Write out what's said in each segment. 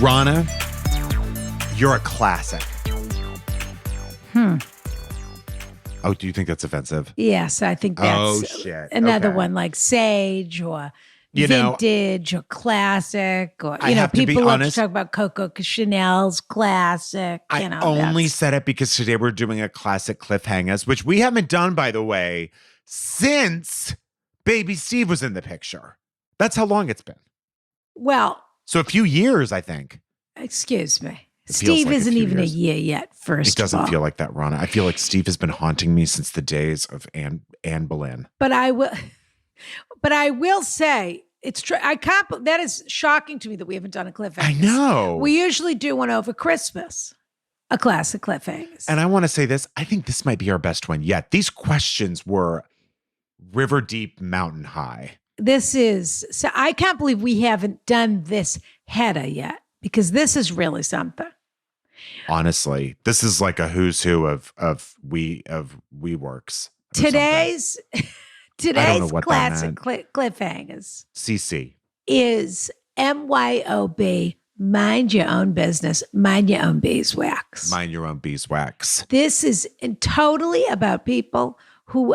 Rana, you're a classic. Oh, do you think that's offensive? Yes, I think that's another one like Sage or vintage or classic or, people love to talk about Coco Chanel's classic. I only said it because today we're doing a classic Cliffhangers, which we haven't done, by the way, since Baby Steve was in the picture. That's how long it's been. Well. So a few years, I think. Excuse me. Steve like isn't even a year yet, first It doesn't feel like that, Rana. I feel like Steve has been haunting me since the days of Anne Boleyn. But I will say, it's true. That is shocking to me that we haven't done a Cliffhanger. I know. We usually do one over Christmas, a classic Cliffhangers. And I want to say this. I think this might be our best one yet. These questions were river deep, mountain high. So I can't believe we haven't done this header yet, because this is really something. Honestly, this is like a who's who of WeWorks. Today's classic Cliffhangers CC is MYOB. Mind your own business. Mind your own beeswax. Mind your own beeswax. This is totally about people who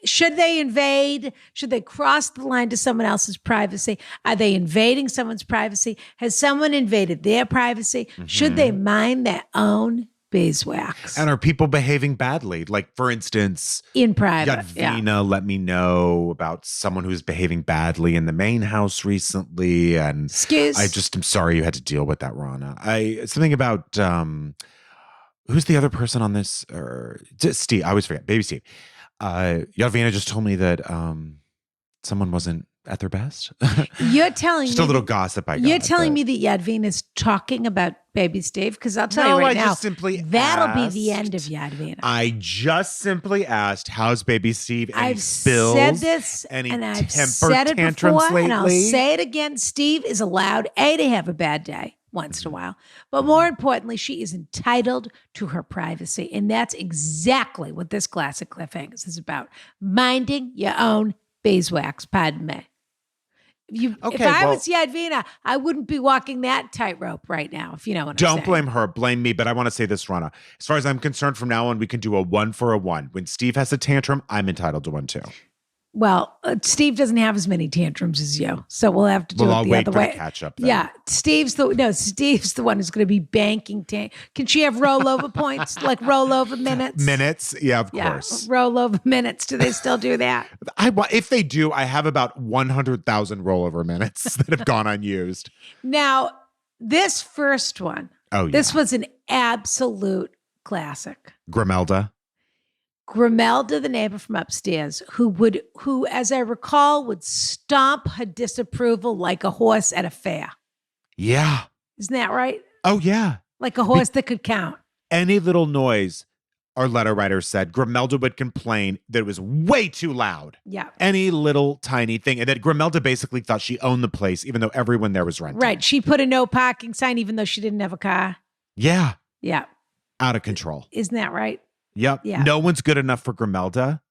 should they invade? Should they cross the line to someone else's privacy? Are they invading someone's privacy? Has someone invaded their privacy? Mm-hmm. Should they mind their own beeswax? And are people behaving badly? Like, for instance, in private. Yadvina let me know about someone who's behaving badly in the main house recently. And I just am sorry you had to deal with that, Rana. Something about who's the other person on this? Steve. I always forget. Baby Steve. Yadvina just told me that someone wasn't at their best. You're telling just me a little gossip. You're telling me that Yadvina is talking about Baby Steve? Because I'll tell you right now, that'll be the end of Yadvina. I just simply asked, "How's Baby Steve?" I've said this, and I've said it before, lately? And I'll say it again. Steve is allowed to have a bad day once in a while. But more importantly, she is entitled to her privacy. And that's exactly what this classic Cliffhangers is about. Minding your own beeswax, pardon me. If I was Yadvina, I wouldn't be walking that tightrope right now, if you know what I'm saying. Don't blame her, blame me. But I want to say this, Rana. As far as I'm concerned, from now on, we can do a 1 for a 1. When Steve has a tantrum, I'm entitled to one too. Well, Steve doesn't have as many tantrums as you, so we'll have to do it the other way. The catch up then. Yeah, Steve's the one who's going to be banking. Can she have rollover points, like rollover minutes? Minutes, yeah, of course. Rollover minutes. Do they still do that? If they do, I have about 100,000 rollover minutes that have gone unused. Now, this first one. Oh, yeah. This was an absolute classic. Grimelda, the neighbor from upstairs, who, as I recall, would stomp her disapproval like a horse at a fair. Yeah. Isn't that right? Oh, yeah. Like a horse that could count. Any little noise, our letter writer said, Grimelda would complain that it was way too loud. Yeah. Any little tiny thing. And that Grimelda basically thought she owned the place, even though everyone there was renting. Right. She put a no parking sign, even though she didn't have a car. Yeah. Yeah. Out of control. Isn't that right? Yep. Yeah. No one's good enough for Grimelda.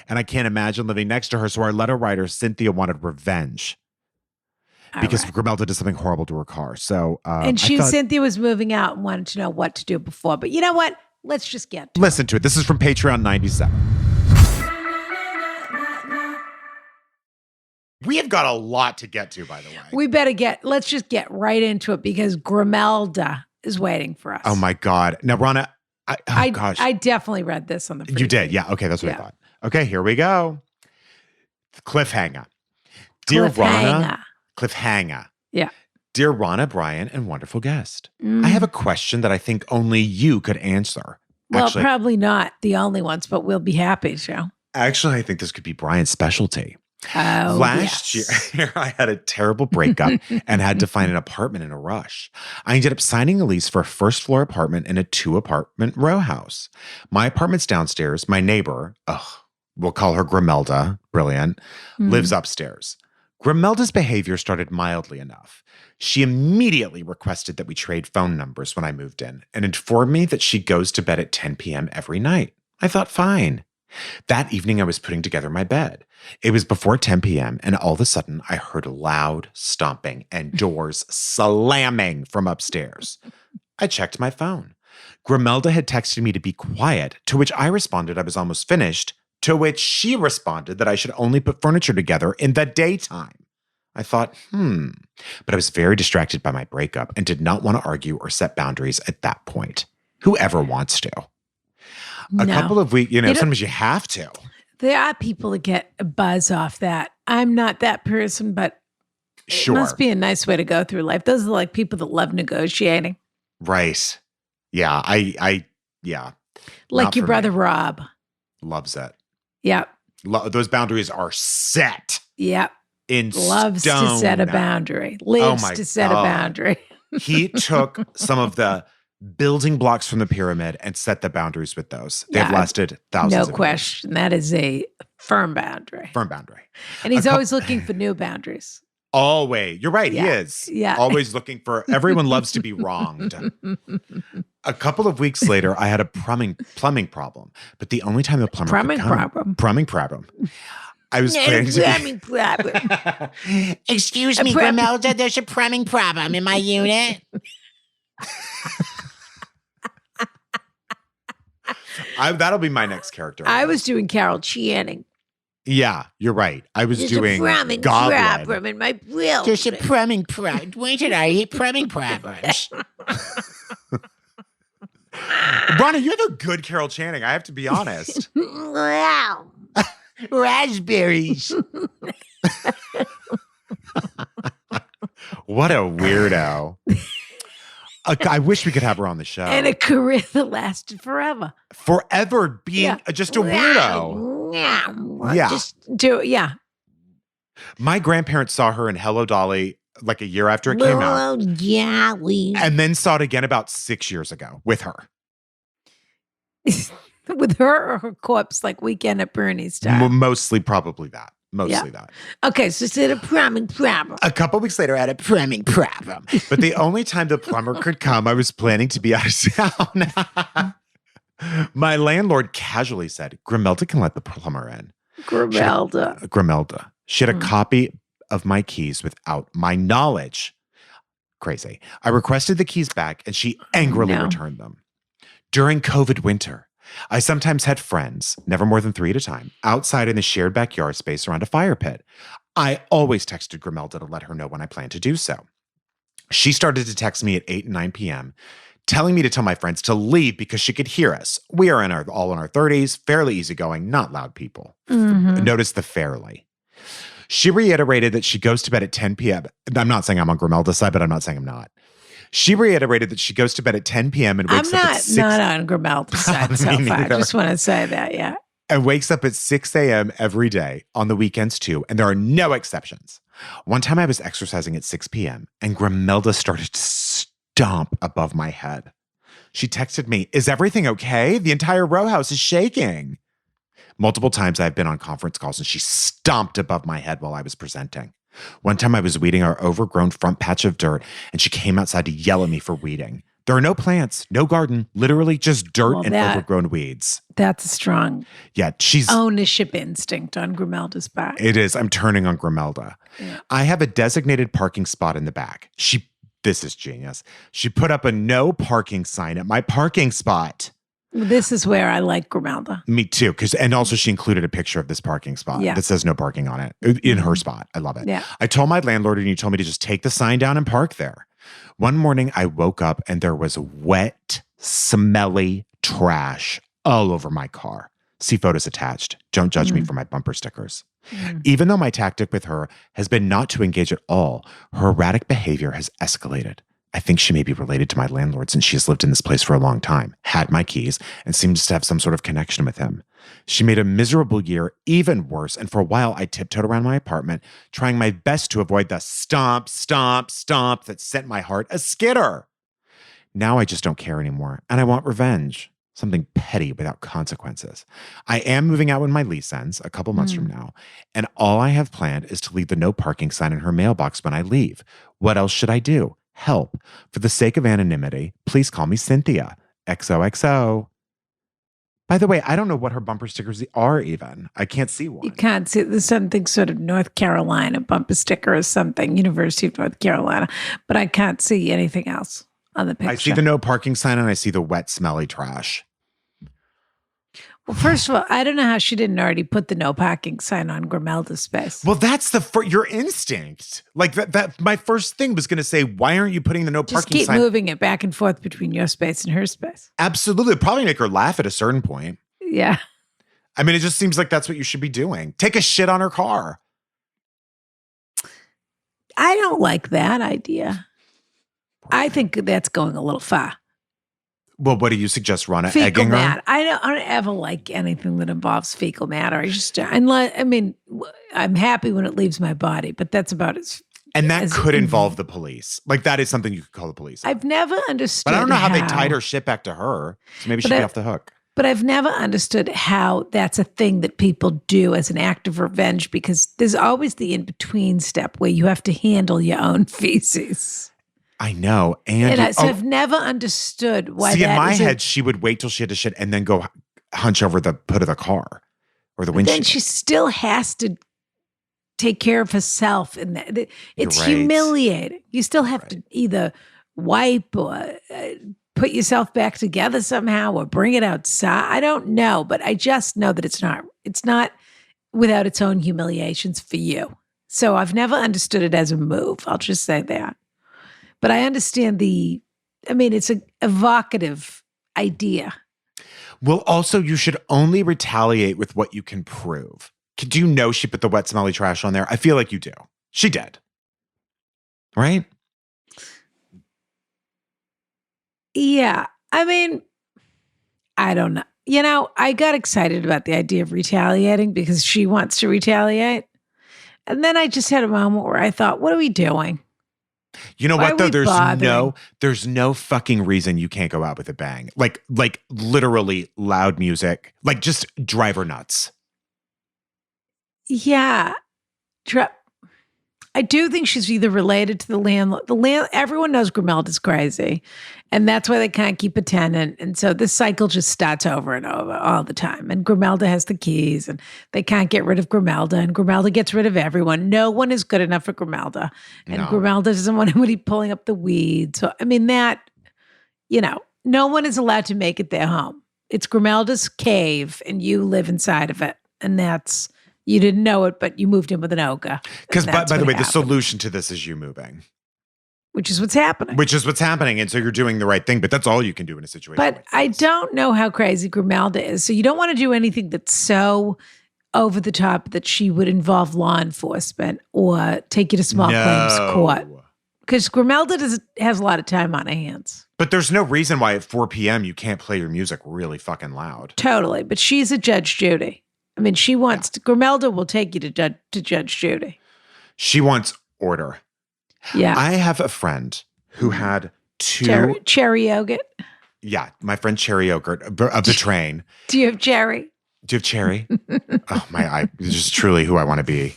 And I can't imagine living next to her. So our letter writer, Cynthia, wanted revenge. Because Grimelda did something horrible to her car. So Cynthia was moving out and wanted to know what to do before. But you know what? Let's just get to Listen to it. This is from Patreon 97. We have got a lot to get to, by the way. Let's just get right into it, because Grimelda is waiting for us. Oh my God. Now, Rana, gosh. I definitely read this on the preview. You did? Yeah. Okay. That's what I thought. Okay. Here we go. Cliffhanger. Dear Rana. Cliffhanger. Yeah. Dear Rana, Brian, and wonderful guest. I have a question that I think only you could answer. Well, probably not the only ones, but we'll be happy to. Actually, I think this could be Brian's specialty. Oh, Last year, I had a terrible breakup and had to find an apartment in a rush. I ended up signing a lease for a first-floor apartment in a 2-apartment row house. My apartment's downstairs. My neighbor, we'll call her Grimelda, brilliant, lives upstairs. Grimelda's behavior started mildly enough. She immediately requested that we trade phone numbers when I moved in and informed me that she goes to bed at 10 p.m. every night. I thought, fine. That evening, I was putting together my bed. It was before 10 p.m., and all of a sudden, I heard loud stomping and doors slamming from upstairs. I checked my phone. Grimelda had texted me to be quiet, to which I responded I was almost finished, to which she responded that I should only put furniture together in the daytime. I thought, but I was very distracted by my breakup and did not want to argue or set boundaries at that point. Whoever wants to. A couple of weeks, sometimes you have to. There are people that get a buzz off that. I'm not that person, but it must be a nice way to go through life. Those are like people that love negotiating. Right. Yeah. Yeah. Like your brother Rob. Loves it. Yep. Those boundaries are set. Yep. In Loves stone. to set a boundary. Lives to set a boundary. He took some of the building blocks from the pyramid and set the boundaries with those. They've lasted thousands of years. No question. That is a firm boundary. Firm boundary. And he's always looking for new boundaries. Always. You're right. Yeah. He is. Yeah. Always looking for, everyone loves to be wronged. A couple of weeks later, I had a plumbing problem, but the only time the plumber plumbing problem. I was planning to plumbing problem. Excuse me, Grimelda, there's a plumbing problem in my unit. That'll be my next character. I was doing Carol Channing. Yeah, you're right. I was doing a plumbing Goblin. problem in my building. There's a plumbing problem. Wait till I hate plumbing problems. Ronna, you have a good Carol Channing. I have to be honest. Wow. Raspberries. What a weirdo. I wish we could have her on the show. And a career that lasted forever. Forever being just a weirdo. Yeah. Just do it. Yeah. My grandparents saw her in Hello Dolly like a year after it came out. Dolly. And then saw it again about 6 years ago with her. With her or her corpse, like Weekend at Bernie's time? Mostly probably that. That. Okay, so it's a plumbing problem. A couple weeks later, I had a plumbing problem. But the only time the plumber could come, I was planning to be out of town. My landlord casually said, Grimelda can let the plumber in. Grimelda. She had a copy of my keys without my knowledge. Crazy. I requested the keys back and she angrily returned them. During COVID winter, I sometimes had friends, never more than 3 at a time, outside in the shared backyard space around a fire pit. I always texted Grimelda to let her know when I planned to do so. She started to text me at 8 and 9 p.m., telling me to tell my friends to leave because she could hear us. We are all in our 30s, fairly easygoing, not loud people. Notice the fairly. She reiterated that she goes to bed at 10 p.m. I'm not saying I'm on Grimelda's side, but I'm not saying I'm not. She reiterated that she goes to bed at 10 p.m. and wakes up at 6. I'm not on Grimelda's side so far. I just want to say that, yeah. And wakes up at 6 a.m. every day, on the weekends too, and there are no exceptions. One time I was exercising at 6 p.m. and Grimelda started to stomp above my head. She texted me, "Is everything okay? The entire row house is shaking." Multiple times I've been on conference calls and she stomped above my head while I was presenting. One time I was weeding our overgrown front patch of dirt and she came outside to yell at me for weeding. There are no plants, no garden, literally just dirt and overgrown weeds. That's a strong she's ownership instinct on Grimelda's part. It is. I'm turning on Grimelda. Yeah. I have a designated parking spot in the back. This is genius. She put up a no parking sign at my parking spot. This is where I like Grimelda. Me too. And also she included a picture of this parking spot that says no parking on it in her spot. I love it. Yeah. I told my landlord and he told me to just take the sign down and park there. One morning I woke up and there was wet, smelly trash all over my car. See photos attached. Don't judge me for my bumper stickers. Even though my tactic with her has been not to engage at all, her erratic behavior has escalated. I think she may be related to my landlord since she has lived in this place for a long time, had my keys, and seems to have some sort of connection with him. She made a miserable year even worse, and for a while I tiptoed around my apartment, trying my best to avoid the stomp, stomp, stomp that sent my heart a skitter. Now I just don't care anymore, and I want revenge. Something petty without consequences. I am moving out when my lease ends, a couple months from now, and all I have planned is to leave the no parking sign in her mailbox when I leave. What else should I do? Help. For the sake of anonymity, please call me Cynthia. XOXO. By the way, I don't know what her bumper stickers are even. I can't see one. You can't see. There's something sort of North Carolina bumper sticker or something, University of North Carolina, but I can't see anything else on the picture. I see the no parking sign and I see the wet, smelly trash. Well, first of all, I don't know how she didn't already put the no parking sign on Grimelda's space. Well, that's your instinct. Like that. My first thing was going to say, why aren't you putting the no Just parking sign? keep moving it back and forth between your space and her space. Absolutely. It'd probably make her laugh at a certain point. Yeah. I mean, it just seems like that's what you should be doing. Take a shit on her car. I don't like that idea. I think that's going a little far. Well, what do you suggest, Ronna? Fecal Egging matter. her? I don't ever like anything that involves fecal matter. I mean, I'm happy when it leaves my body, but that's about as. And that could involve the police. Like that is something you could call the police. I've never understood. But I don't know how they tied her shit back to her. So maybe she'd be off the hook. But I've never understood how that's a thing that people do as an act of revenge, because there's always the in-between step where you have to handle your own feces. I know. And I've never understood why in my head, she would wait till she had to shit and then go hunch over the hood of the car or the windshield. Then she still has to take care of herself. And it's right. humiliating. You still have to either wipe or put yourself back together somehow or bring it outside. I don't know, but I just know that it's not without its own humiliations for you. So I've never understood it as a move. I'll just say that. But I understand it's an evocative idea. Well, also, you should only retaliate with what you can prove. Do you know she put the wet, smelly trash on there? I feel like you do. She did. Right? Yeah. I mean, I don't know. I got excited about the idea of retaliating because she wants to retaliate. And then I just had a moment where I thought, what are we doing? You know Why what, though? bothering? There's no fucking reason you can't go out with a bang. Like literally loud music. Like just drive her nuts. Yeah. I do think she's either related to the landlord. Everyone knows Grimelda's crazy, and that's why they can't keep a tenant. And so this cycle just starts over and over all the time. And Grimelda has the keys, and they can't get rid of Grimelda, and Grimelda gets rid of everyone. No one is good enough for Grimelda, and Grimelda doesn't want anybody pulling up the weeds. So I mean no one is allowed to make it their home. It's Grimelda's cave, and you live inside of it, and that's. You didn't know it, but you moved in with an ogre. Because, by the way, the solution to this is you moving. Which is what's happening. And so you're doing the right thing, but that's all you can do in a situation But like I this. don't know how crazy Grimelda is. So you don't want to do anything that's so over the top that she would involve law enforcement or take you to small claims court. Because Grimelda has a lot of time on her hands. But there's no reason why at 4 p.m. you can't play your music really fucking loud. Totally. But she's a Judge Judy. I mean, she wants to, Grimelda will take you to Judge Judy. She wants order. Yeah. I have a friend who had two. Cherry yogurt. Yeah, my friend Cherry Yogurt of the train. Do you have cherry? Do you have cherry? Oh, this is truly who I want to be.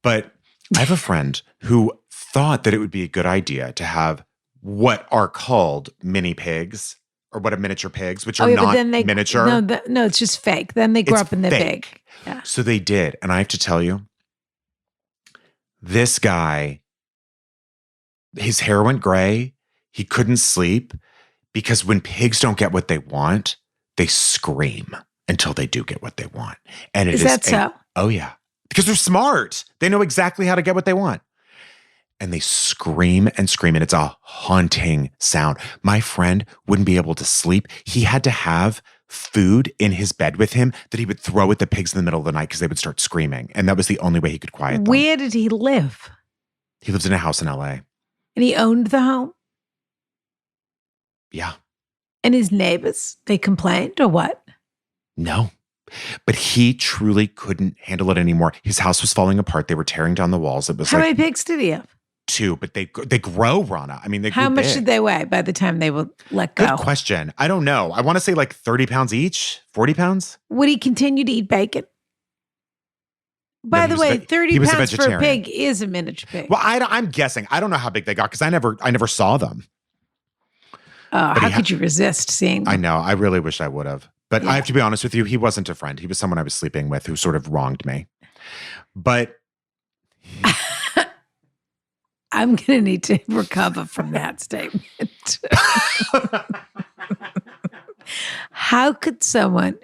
But I have a friend who thought that it would be a good idea to have what are called mini pigs. Or what are miniature pigs, which are not miniature. No, it's just fake. Then they grow up and they're big. Yeah. So they did. And I have to tell you, this guy, his hair went gray. He couldn't sleep because when pigs don't get what they want, they scream until they do get what they want. And is that so? Oh, yeah. Because they're smart. They know exactly how to get what they want. And they scream and scream, and it's a haunting sound. My friend wouldn't be able to sleep. He had to have food in his bed with him that he would throw at the pigs in the middle of the night because they would start screaming. And that was the only way he could quiet them. Where did he live? He lives in a house in LA. And he owned the home? Yeah. And his neighbors, they complained or what? No. But he truly couldn't handle it anymore. His house was falling apart. They were tearing down the walls. It was How many pigs did he have? 2, but they grow, Ronna. I mean, How much did they weigh by the time they were let go? Good question. I don't know. I want to say like 30 pounds each, 40 pounds. Would he continue to eat bacon? By the way, 30 pounds for a pig is a miniature pig. Well, I'm guessing. I don't know how big they got because I never saw them. How could you resist seeing them? I know. I really wish I would have. But I have to be honest with you, he wasn't a friend. He was someone I was sleeping with who sort of wronged me. But I'm going to need to recover from that statement. How could someone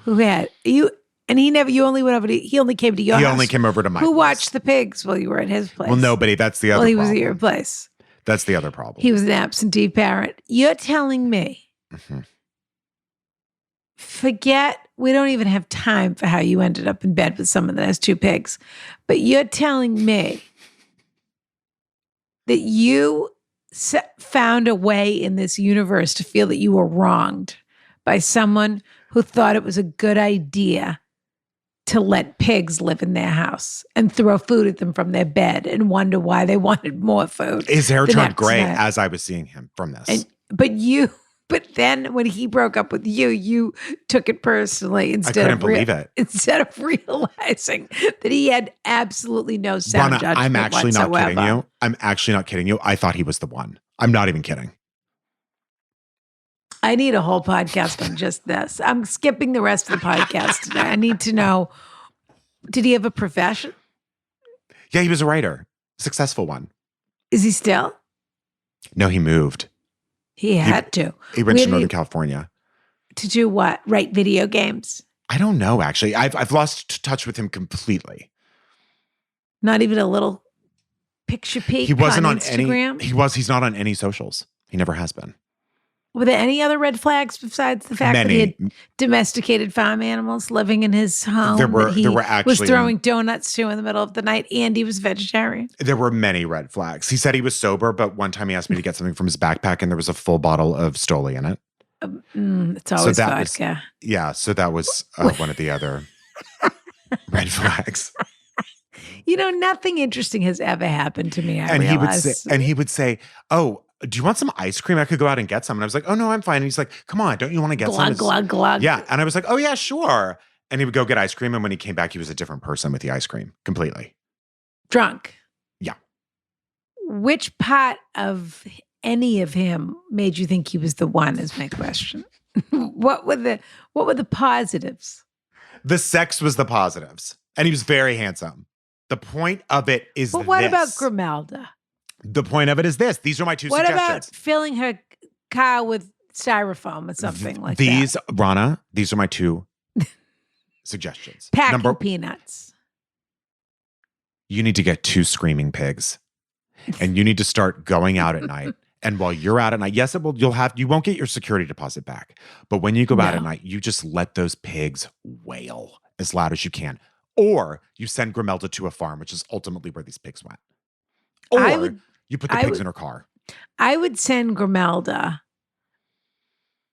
who had you, and he only went over to, he only came to your house. He only came over to my Who place. watched the pigs while you were at his place? Well, nobody. That's the other Well, he problem. was at your place. That's the other problem. He was an absentee parent. You're telling me, forget, we don't even have time for how you ended up in bed with someone that has 2 pigs. But you're telling me that you found a way in this universe to feel that you were wronged by someone who thought it was a good idea to let pigs live in their house and throw food at them from their bed and wonder why they wanted more food. His hair the turned next gray night. as I was seeing him from this. But then when he broke up with you, you took it personally I instead couldn't of believe it. Instead of realizing that he had absolutely no sound Rana, judgment I'm actually not whatsoever. kidding you. I'm actually not kidding you. I thought he was the one. I'm not even kidding. I need a whole podcast on just this. I'm skipping the rest of the podcast today. I need to know, did he have a profession? Yeah, he was a writer. Successful one. Is he still? No, he moved. He had to. He went Where to did Northern he- California. To do what? Write video games? I don't know, actually. I've lost touch with him completely. Not even a little picture peek He wasn't on Instagram? any. He's not on any socials. He never has been. Were there any other red flags besides the fact that he Many. had domesticated farm animals living in his home? There were that he was actually- throwing donuts to in the middle of the night, and he was vegetarian. There were many red flags. He said he was sober, but one time he asked me to get something from his backpack, and there was a full bottle of Stoli in it. It's always that was- vodka. Yeah, so that was one of the other red flags. You know, nothing interesting has ever happened to me. I And realize. he would say, "Oh, do you want some ice cream? I could go out and get some." And I was like, "Oh no, I'm fine." And he's like, "Come on, don't you want to get some?" glug, It's- glug, glug. Yeah, and I was like, "Oh yeah, sure." And he would go get ice cream, and when he came back, he was a different person with the ice cream completely. Drunk. Yeah. Which part of any of him made you think he was the one? Is my question. What were the positives? The sex was the positives, and he was very handsome. The point of it is But what about this. Grimelda? The point of it is this. These are my 2 What about suggestions. filling her car with styrofoam or something like These, that? Rana, these are my 2 suggestions. Packing peanuts. You need to get 2 screaming pigs, and you need to start going out at night. And while you're out at night, yes, you won't get your security deposit back. But when you go out at night, you just let those pigs wail as loud as you can. Or you send Grimelda to a farm, which is ultimately where these pigs went. Or you put the pigs in her car. I would send Grimelda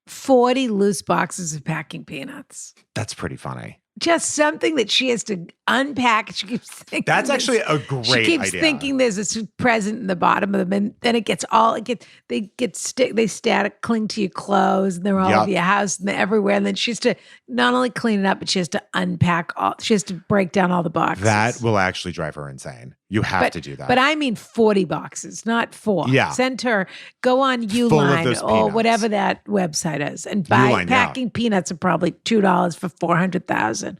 40 loose boxes of packing peanuts. That's pretty funny. Just something that she has to unpack. She keeps thinking That's actually a great idea. She keeps thinking there's a present in the bottom of them, and then it gets they static cling to your clothes, and they're all over your house, and they're everywhere. And then she has to not only clean it up, but she has to unpack all. She has to break down all the boxes. That will actually drive her insane. You have to do that. But I mean 40 boxes, not 4. Yeah. Send her, go on Full of Uline those or peanuts. whatever that website is and buy Uline, packing peanuts are probably $2 for 400,000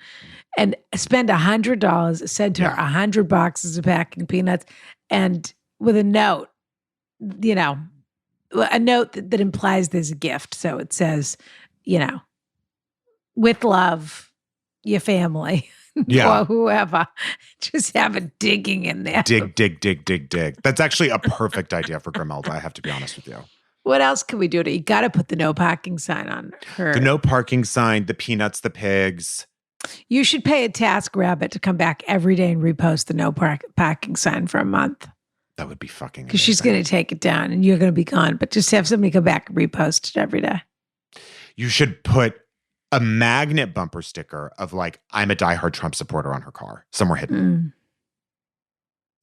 and spend $100, send her 100 boxes of packing peanuts and with a note, a note that implies there's a gift. So it says, with love, your family. Yeah. Or whoever, just have it digging in there. Dig, dig, dig, dig, dig. That's actually a perfect idea for Grimelda, I have to be honest with you. What else can we do to? You got to put the no parking sign on her. The no parking sign, the peanuts, the pigs. You should pay a task rabbit to come back every day and repost the no parking sign for a month. That would be fucking Because she's going to take it down and you're going to be gone. But just have somebody come back and repost it every day. You should put a magnet bumper sticker of like, I'm a diehard Trump supporter on her car, somewhere hidden.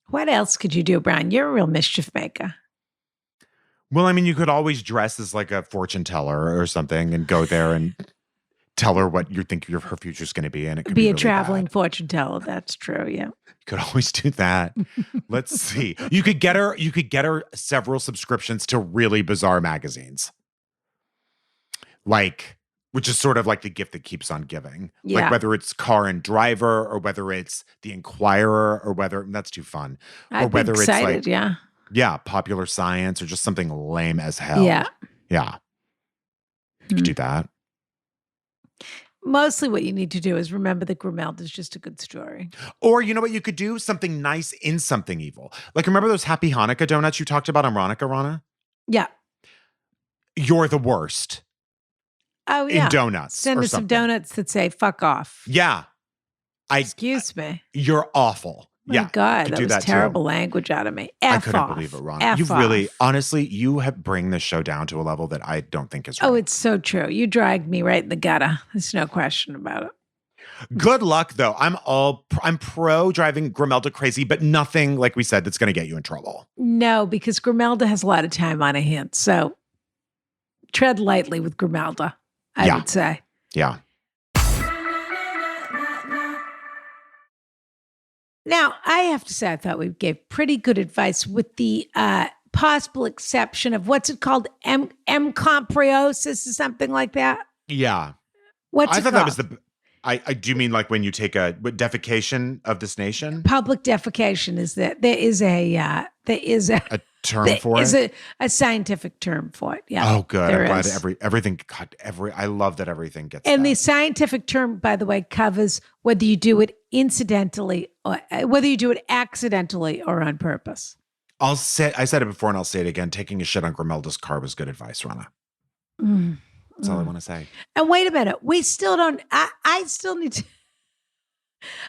What else could you do, Brian? You're a real mischief maker. Well, I mean, you could always dress as like a fortune teller or something and go there and tell her what you think her future's going to be. And it could be a really traveling bad. fortune teller. That's true. Yeah. You could always do that. Let's see. You could get her several subscriptions to really bizarre magazines. Like which is sort of like the gift that keeps on giving. Yeah. Like whether it's Car and Driver or whether it's The Inquirer or whether that's too fun. Or I'd be whether excited, it's like, yeah, Popular Science or just something lame as hell. Yeah. Yeah. You could do that. Mostly what you need to do is remember that Grimelda is just a good story. Or you know what you could do? Something nice in something evil. Like remember those Happy Hanukkah donuts you talked about on Ronica, Rana? Yeah. You're the worst. Oh, yeah. In donuts. Send or us some something. donuts that say fuck off. Yeah. Excuse me. You're awful. My God, could that do was that terrible too. language out of me. I couldn't believe it, Rana. You really, honestly, you have bring the show down to a level that I don't think is right. Oh, it's so true. You dragged me right in the gutter. There's no question about it. Good luck, though. I'm pro driving Grimelda crazy, but nothing, like we said, that's going to get you in trouble. No, because Grimelda has a lot of time on her hands. So tread lightly with Grimelda, I would say. Yeah. Now, I have to say, I thought we gave pretty good advice with the possible exception of what's it called? Compreosis or something like that. Yeah. What's I it thought called? that was the. I do mean like when you take a defecation of this nation. Public defecation is that there is a term for it. A scientific term for it. Yeah. Oh, good. I'm glad is. everything. God, I love that everything gets. And that. the scientific term, by the way, covers whether you do it incidentally or whether you do it accidentally or on purpose. I said it before and I'll say it again. Taking a shit on Grimelda's car was good advice, Rana. That's all I want to say. And wait a minute. We still don't, I still need to,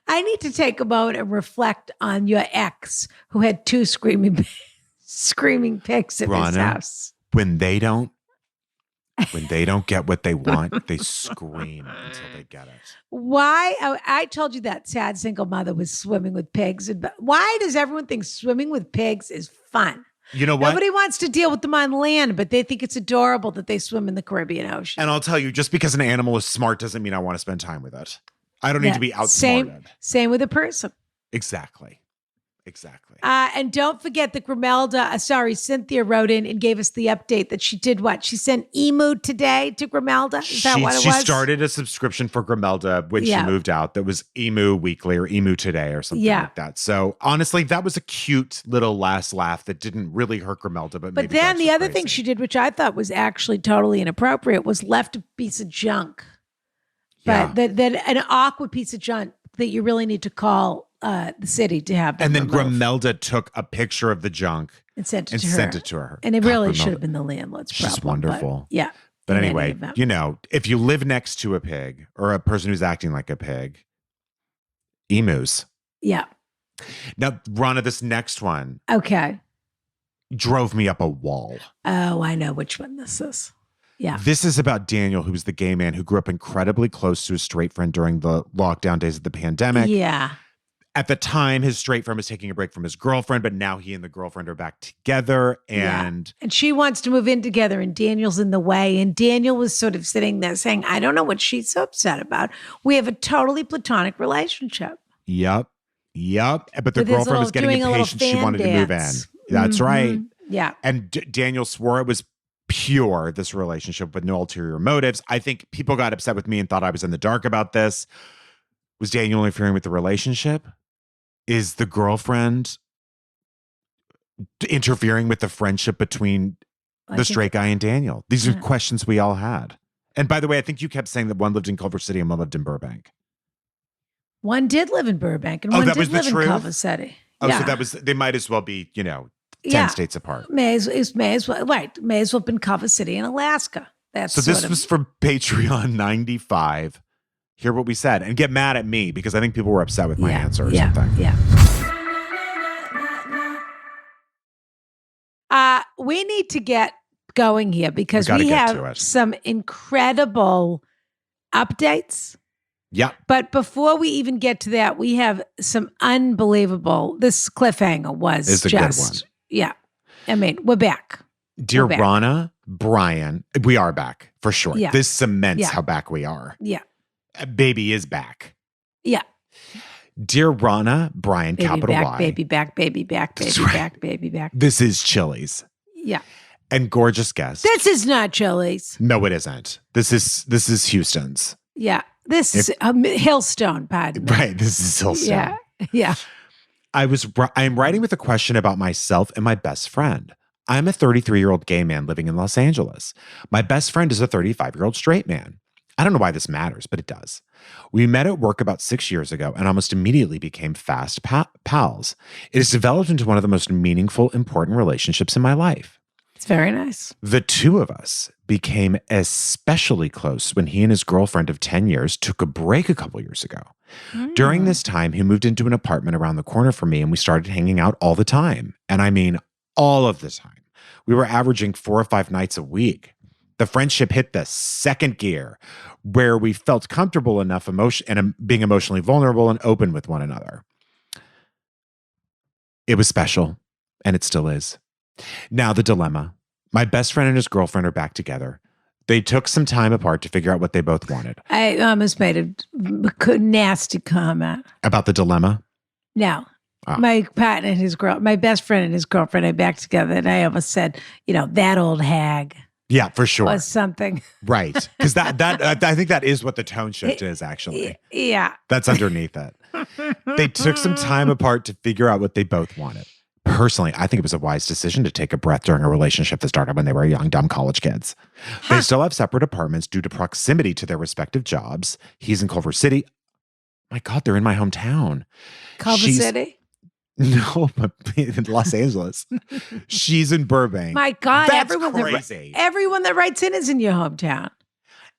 I need to take a moment and reflect on your ex who had two screaming pigs in his house. When they don't get what they want, they scream until they get it. Why? I told you that sad single mother was swimming with pigs. Why does everyone think swimming with pigs is fun? You know what? Nobody wants to deal with them on land, but they think it's adorable that they swim in the Caribbean Ocean. And I'll tell you, just because an animal is smart doesn't mean I want to spend time with it. I don't need to be outsmarted. Same with a person. Exactly. And don't forget that Cynthia wrote in and gave us the update that she did what? She sent Emu today to Grimelda? Is that what it was? She started a subscription for Grimelda when she moved out. That was Emu Weekly or Emu Today or something like that. So honestly, that was a cute little last laugh that didn't really hurt Grimelda. But then the other thing she did, which I thought was actually totally inappropriate, was left a piece of junk. But that an awkward piece of junk that you really need to call the city to have. And then removed. Grimelda took a picture of the junk and sent it to her. And it really should have been the landlord's problem. She's wonderful. But anyway, if you live next to a pig or a person who's acting like a pig, emus. Yeah. Now, Rana, this next one. Okay. Drove me up a wall. Oh, I know which one this is. Yeah. This is about Daniel, who's the gay man who grew up incredibly close to his straight friend during the lockdown days of the pandemic. Yeah. At the time, his straight friend was taking a break from his girlfriend, but now he and the girlfriend are back together. And she wants to move in together, and Daniel's in the way. And Daniel was sort of sitting there saying, I don't know what she's so upset about. We have a totally platonic relationship. Yep. But the girlfriend was getting impatient. She wanted to move in. That's right. Yeah. And Daniel swore it was pure, this relationship with no ulterior motives. I think people got upset with me and thought I was in the dark about this. Was Daniel interfering with the relationship? Is the girlfriend interfering with the friendship between the straight guy and Daniel? These are questions we all had. And by the way, I think you kept saying that one lived in Culver City and one lived in Burbank. One did live in Burbank and one did live in Culver City. Oh, so they might as well be, 10 states apart. May as well have been Culver City in Alaska. So this was from Patreon 95. Hear what we said and get mad at me because I think people were upset with my answer or something. Yeah. We need to get going here because we have some incredible updates. Yeah. But before we even get to that, we have some unbelievable. This cliffhanger was a good one. Yeah. I mean, we're back. Dear Rana, Brian, we are back for sure. Yeah. This cements how back we are. Yeah. Baby is back. Yeah. Dear Rana, Brian, baby capital back, Y. Baby back, baby back, baby back, baby back. This is Chili's. Yeah. and gorgeous guest. This is not Chili's. No, it isn't. This is Houston's. Yeah. This is Hillstone, pardon me. Right. This is Hillstone. Yeah. Yeah. I'm writing with a question about myself and my best friend. I'm a 33-year-old gay man living in Los Angeles. My best friend is a 35-year-old straight man. I don't know why this matters, but it does. We met at work about 6 years ago and almost immediately became fast pals. It has developed into one of the most meaningful, important relationships in my life. It's very nice. The two of us became especially close when he and his girlfriend of 10 years took a break a couple years ago. During this time, he moved into an apartment around the corner from me and we started hanging out all the time. And I mean, all of the time. We were averaging 4 or 5 nights a week. The friendship hit the second gear where we felt comfortable enough being emotionally vulnerable and open with one another. It was special, and it still is. Now the dilemma. My best friend and his girlfriend are back together. They took some time apart to figure out what they both wanted. I almost made a nasty comment. About the dilemma? No. Oh. My partner and my best friend and his girlfriend are back together, and I almost said, that old hag. Yeah, for sure. Was something. Right. Because that I think that is what the tone shift is, actually. Yeah. That's underneath it. They took some time apart to figure out what they both wanted. Personally, I think it was a wise decision to take a breath during a relationship that started when they were young, dumb college kids. They still have separate apartments due to proximity to their respective jobs. He's in Culver City. My God, they're in my hometown. Culver City? No, but in Los Angeles. She's in Burbank. My God, That's crazy. Everyone that writes in is in your hometown.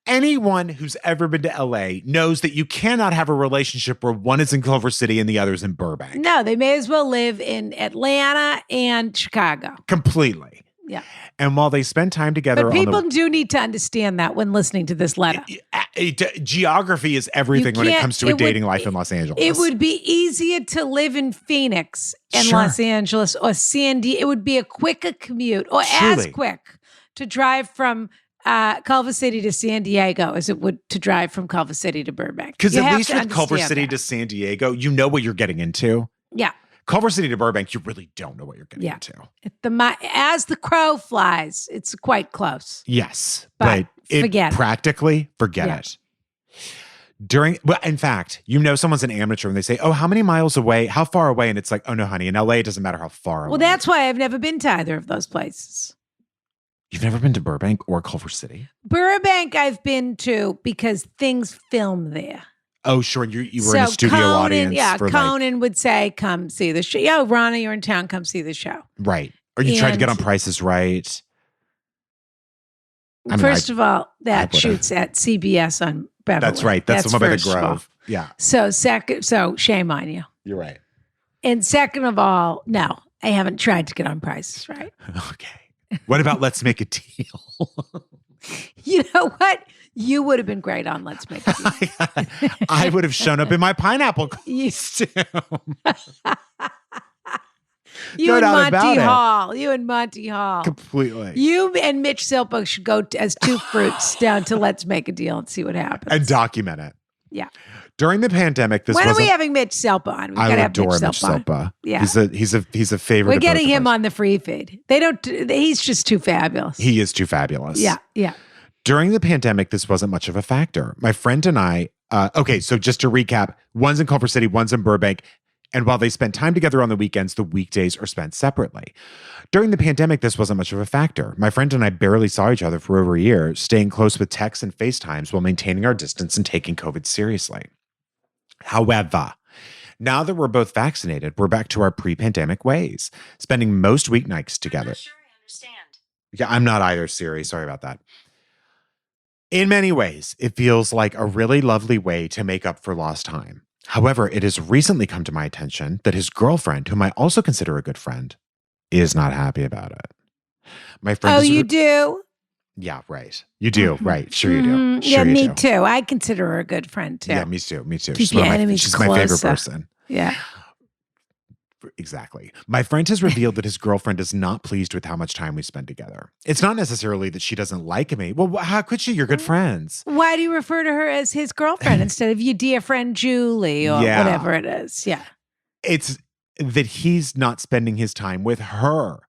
Anyone who's ever been to LA knows that you cannot have a relationship where one is in Culver City and the other is in Burbank. No, they may as well live in Atlanta and Chicago. Completely. Yeah. And while they spend time together, but people do need to understand that when listening to this letter. Geography is everything when it comes to a dating life in Los Angeles. It would be easier to live in Phoenix and Los Angeles or San Diego. It would be a quicker commute, or as quick to drive from Culver City to San Diego as it would to drive from Culver City to Burbank. Because at least with Culver City to San Diego, you know what you're getting into. Yeah. Culver City to Burbank, you really don't know what you're getting into. As the crow flies, it's quite close. Yes. But forget it. In fact, someone's an amateur and they say, oh, how many miles away? How far away? And it's like, oh no, honey, in LA, it doesn't matter how far away. Well, that's why I've never been to either of those places. You've never been to Burbank or Culver City? Burbank I've been to because things film there. Oh, sure. You were in a studio audience. Yeah, Conan would say, come see the show. Yo, Ronnie, you're in town. Come see the show. Right. Or you tried to get on Price is Right. First of all, that shoots at CBS on Beverly. That's right. That's the one by the Grove. Yeah. So shame on you. You're right. And second of all, no, I haven't tried to get on Price is Right. Okay. What about Let's Make a Deal? You know what? You would have been great on Let's Make a Deal. I would have shown up in my pineapple costume. You and Monty Hall. Completely. You and Mitch Silpo should go as two fruits down to Let's Make a Deal and see what happens. And document it. Yeah. During the pandemic, when are we having Mitch Silpa on? I adore Mitch Silpa. Yeah, he's a favorite. We're getting him on the free feed. He's just too fabulous. He is too fabulous. Yeah, yeah. During the pandemic, this wasn't much of a factor. My friend and I. So just to recap, one's in Culver City, one's in Burbank, and while they spend time together on the weekends, the weekdays are spent separately. During the pandemic, this wasn't much of a factor. My friend and I barely saw each other for over a year, staying close with texts and FaceTimes while maintaining our distance and taking COVID seriously. However, now that we're both vaccinated, we're back to our pre-pandemic ways, spending most weeknights together. I'm not sure I understand. Yeah, I'm not either, Siri. Sorry about that. In many ways, it feels like a really lovely way to make up for lost time. However, it has recently come to my attention that his girlfriend, whom I also consider a good friend, is not happy about it. My friend. Oh, you do? Yeah, right. You do, right. Sure you do. Sure me too. I consider her a good friend too. Yeah, me too. Keep your enemies she's closer. my favorite person. Yeah. Exactly. My friend has revealed that his girlfriend is not pleased with how much time we spend together. It's not necessarily that she doesn't like me. Well, how could she? You're good friends. Why do you refer to her as his girlfriend instead of your dear friend Julie or whatever it is? Yeah. It's that he's not spending his time with her.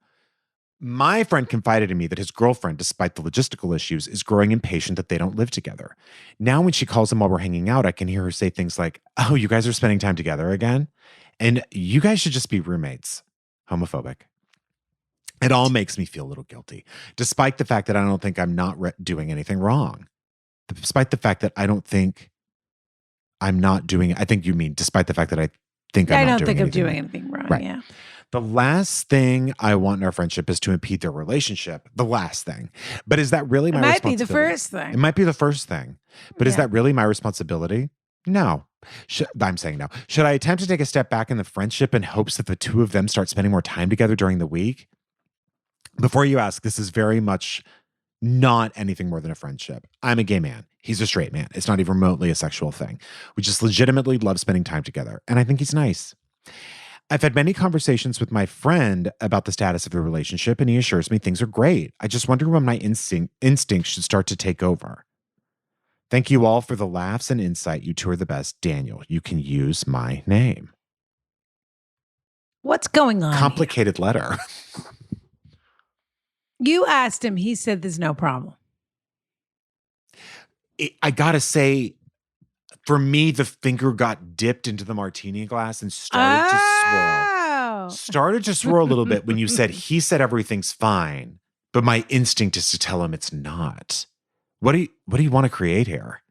My friend confided in me that his girlfriend, despite the logistical issues, is growing impatient that they don't live together. Now, when she calls him while we're hanging out, I can hear her say things like, "Oh, you guys are spending time together again? And you guys should just be roommates." Homophobic. It all makes me feel a little guilty, despite the fact that I don't think I'm not doing anything wrong. Despite the fact that I don't think I'm not doing, I think you mean despite the fact that I think I'm not doing anything. I don't think I'm doing anything wrong, right. Yeah. The last thing I want in our friendship is to impede their relationship. The last thing. But is that really my responsibility? It might be the first thing. It might be the first thing. But is that really my responsibility? No. I'm saying no. Should I attempt to take a step back in the friendship in hopes that the two of them start spending more time together during the week? Before you ask, this is very much not anything more than a friendship. I'm a gay man. He's a straight man. It's not even remotely a sexual thing. We just legitimately love spending time together. And I think he's nice. I've had many conversations with my friend about the status of the relationship, and he assures me things are great. I just wonder when my instinct should start to take over. Thank you all for the laughs and insight. You two are the best. Daniel, you can use my name. What's going on? Complicated letter. You asked him. He said there's no problem. I gotta say, for me, the finger got dipped into the martini glass and started to swirl. Started to swirl a little bit when you said, he said everything's fine, but my instinct is to tell him it's not. What do you want to create here?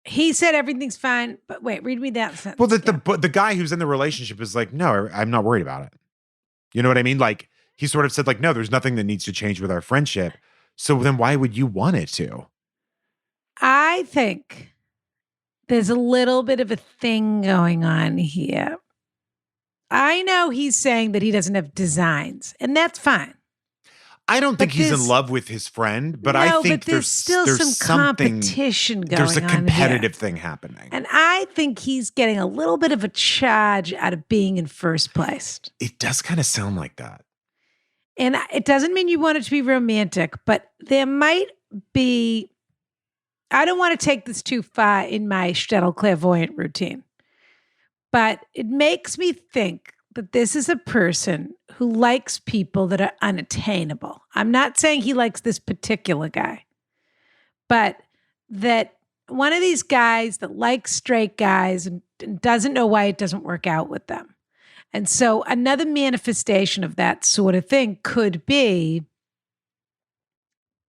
He said everything's fine, but wait, read me that sentence. Well, the guy who's in the relationship is like, no, I'm not worried about it. You know what I mean? Like, he sort of said like, no, there's nothing that needs to change with our friendship. So then why would you want it to? I think there's a little bit of a thing going on here. I know he's saying that he doesn't have designs, and that's fine. I don't think he's in love with his friend, but I think there's still some competition going on. There's a competitive thing happening. And I think he's getting a little bit of a charge out of being in first place. It does kind of sound like that. And it doesn't mean you want it to be romantic, but there might be, I don't want to take this too far in my shtetl clairvoyant routine, but it makes me think that this is a person who likes people that are unattainable. I'm not saying he likes this particular guy, but that one of these guys that likes straight guys and doesn't know why it doesn't work out with them. And so another manifestation of that sort of thing could be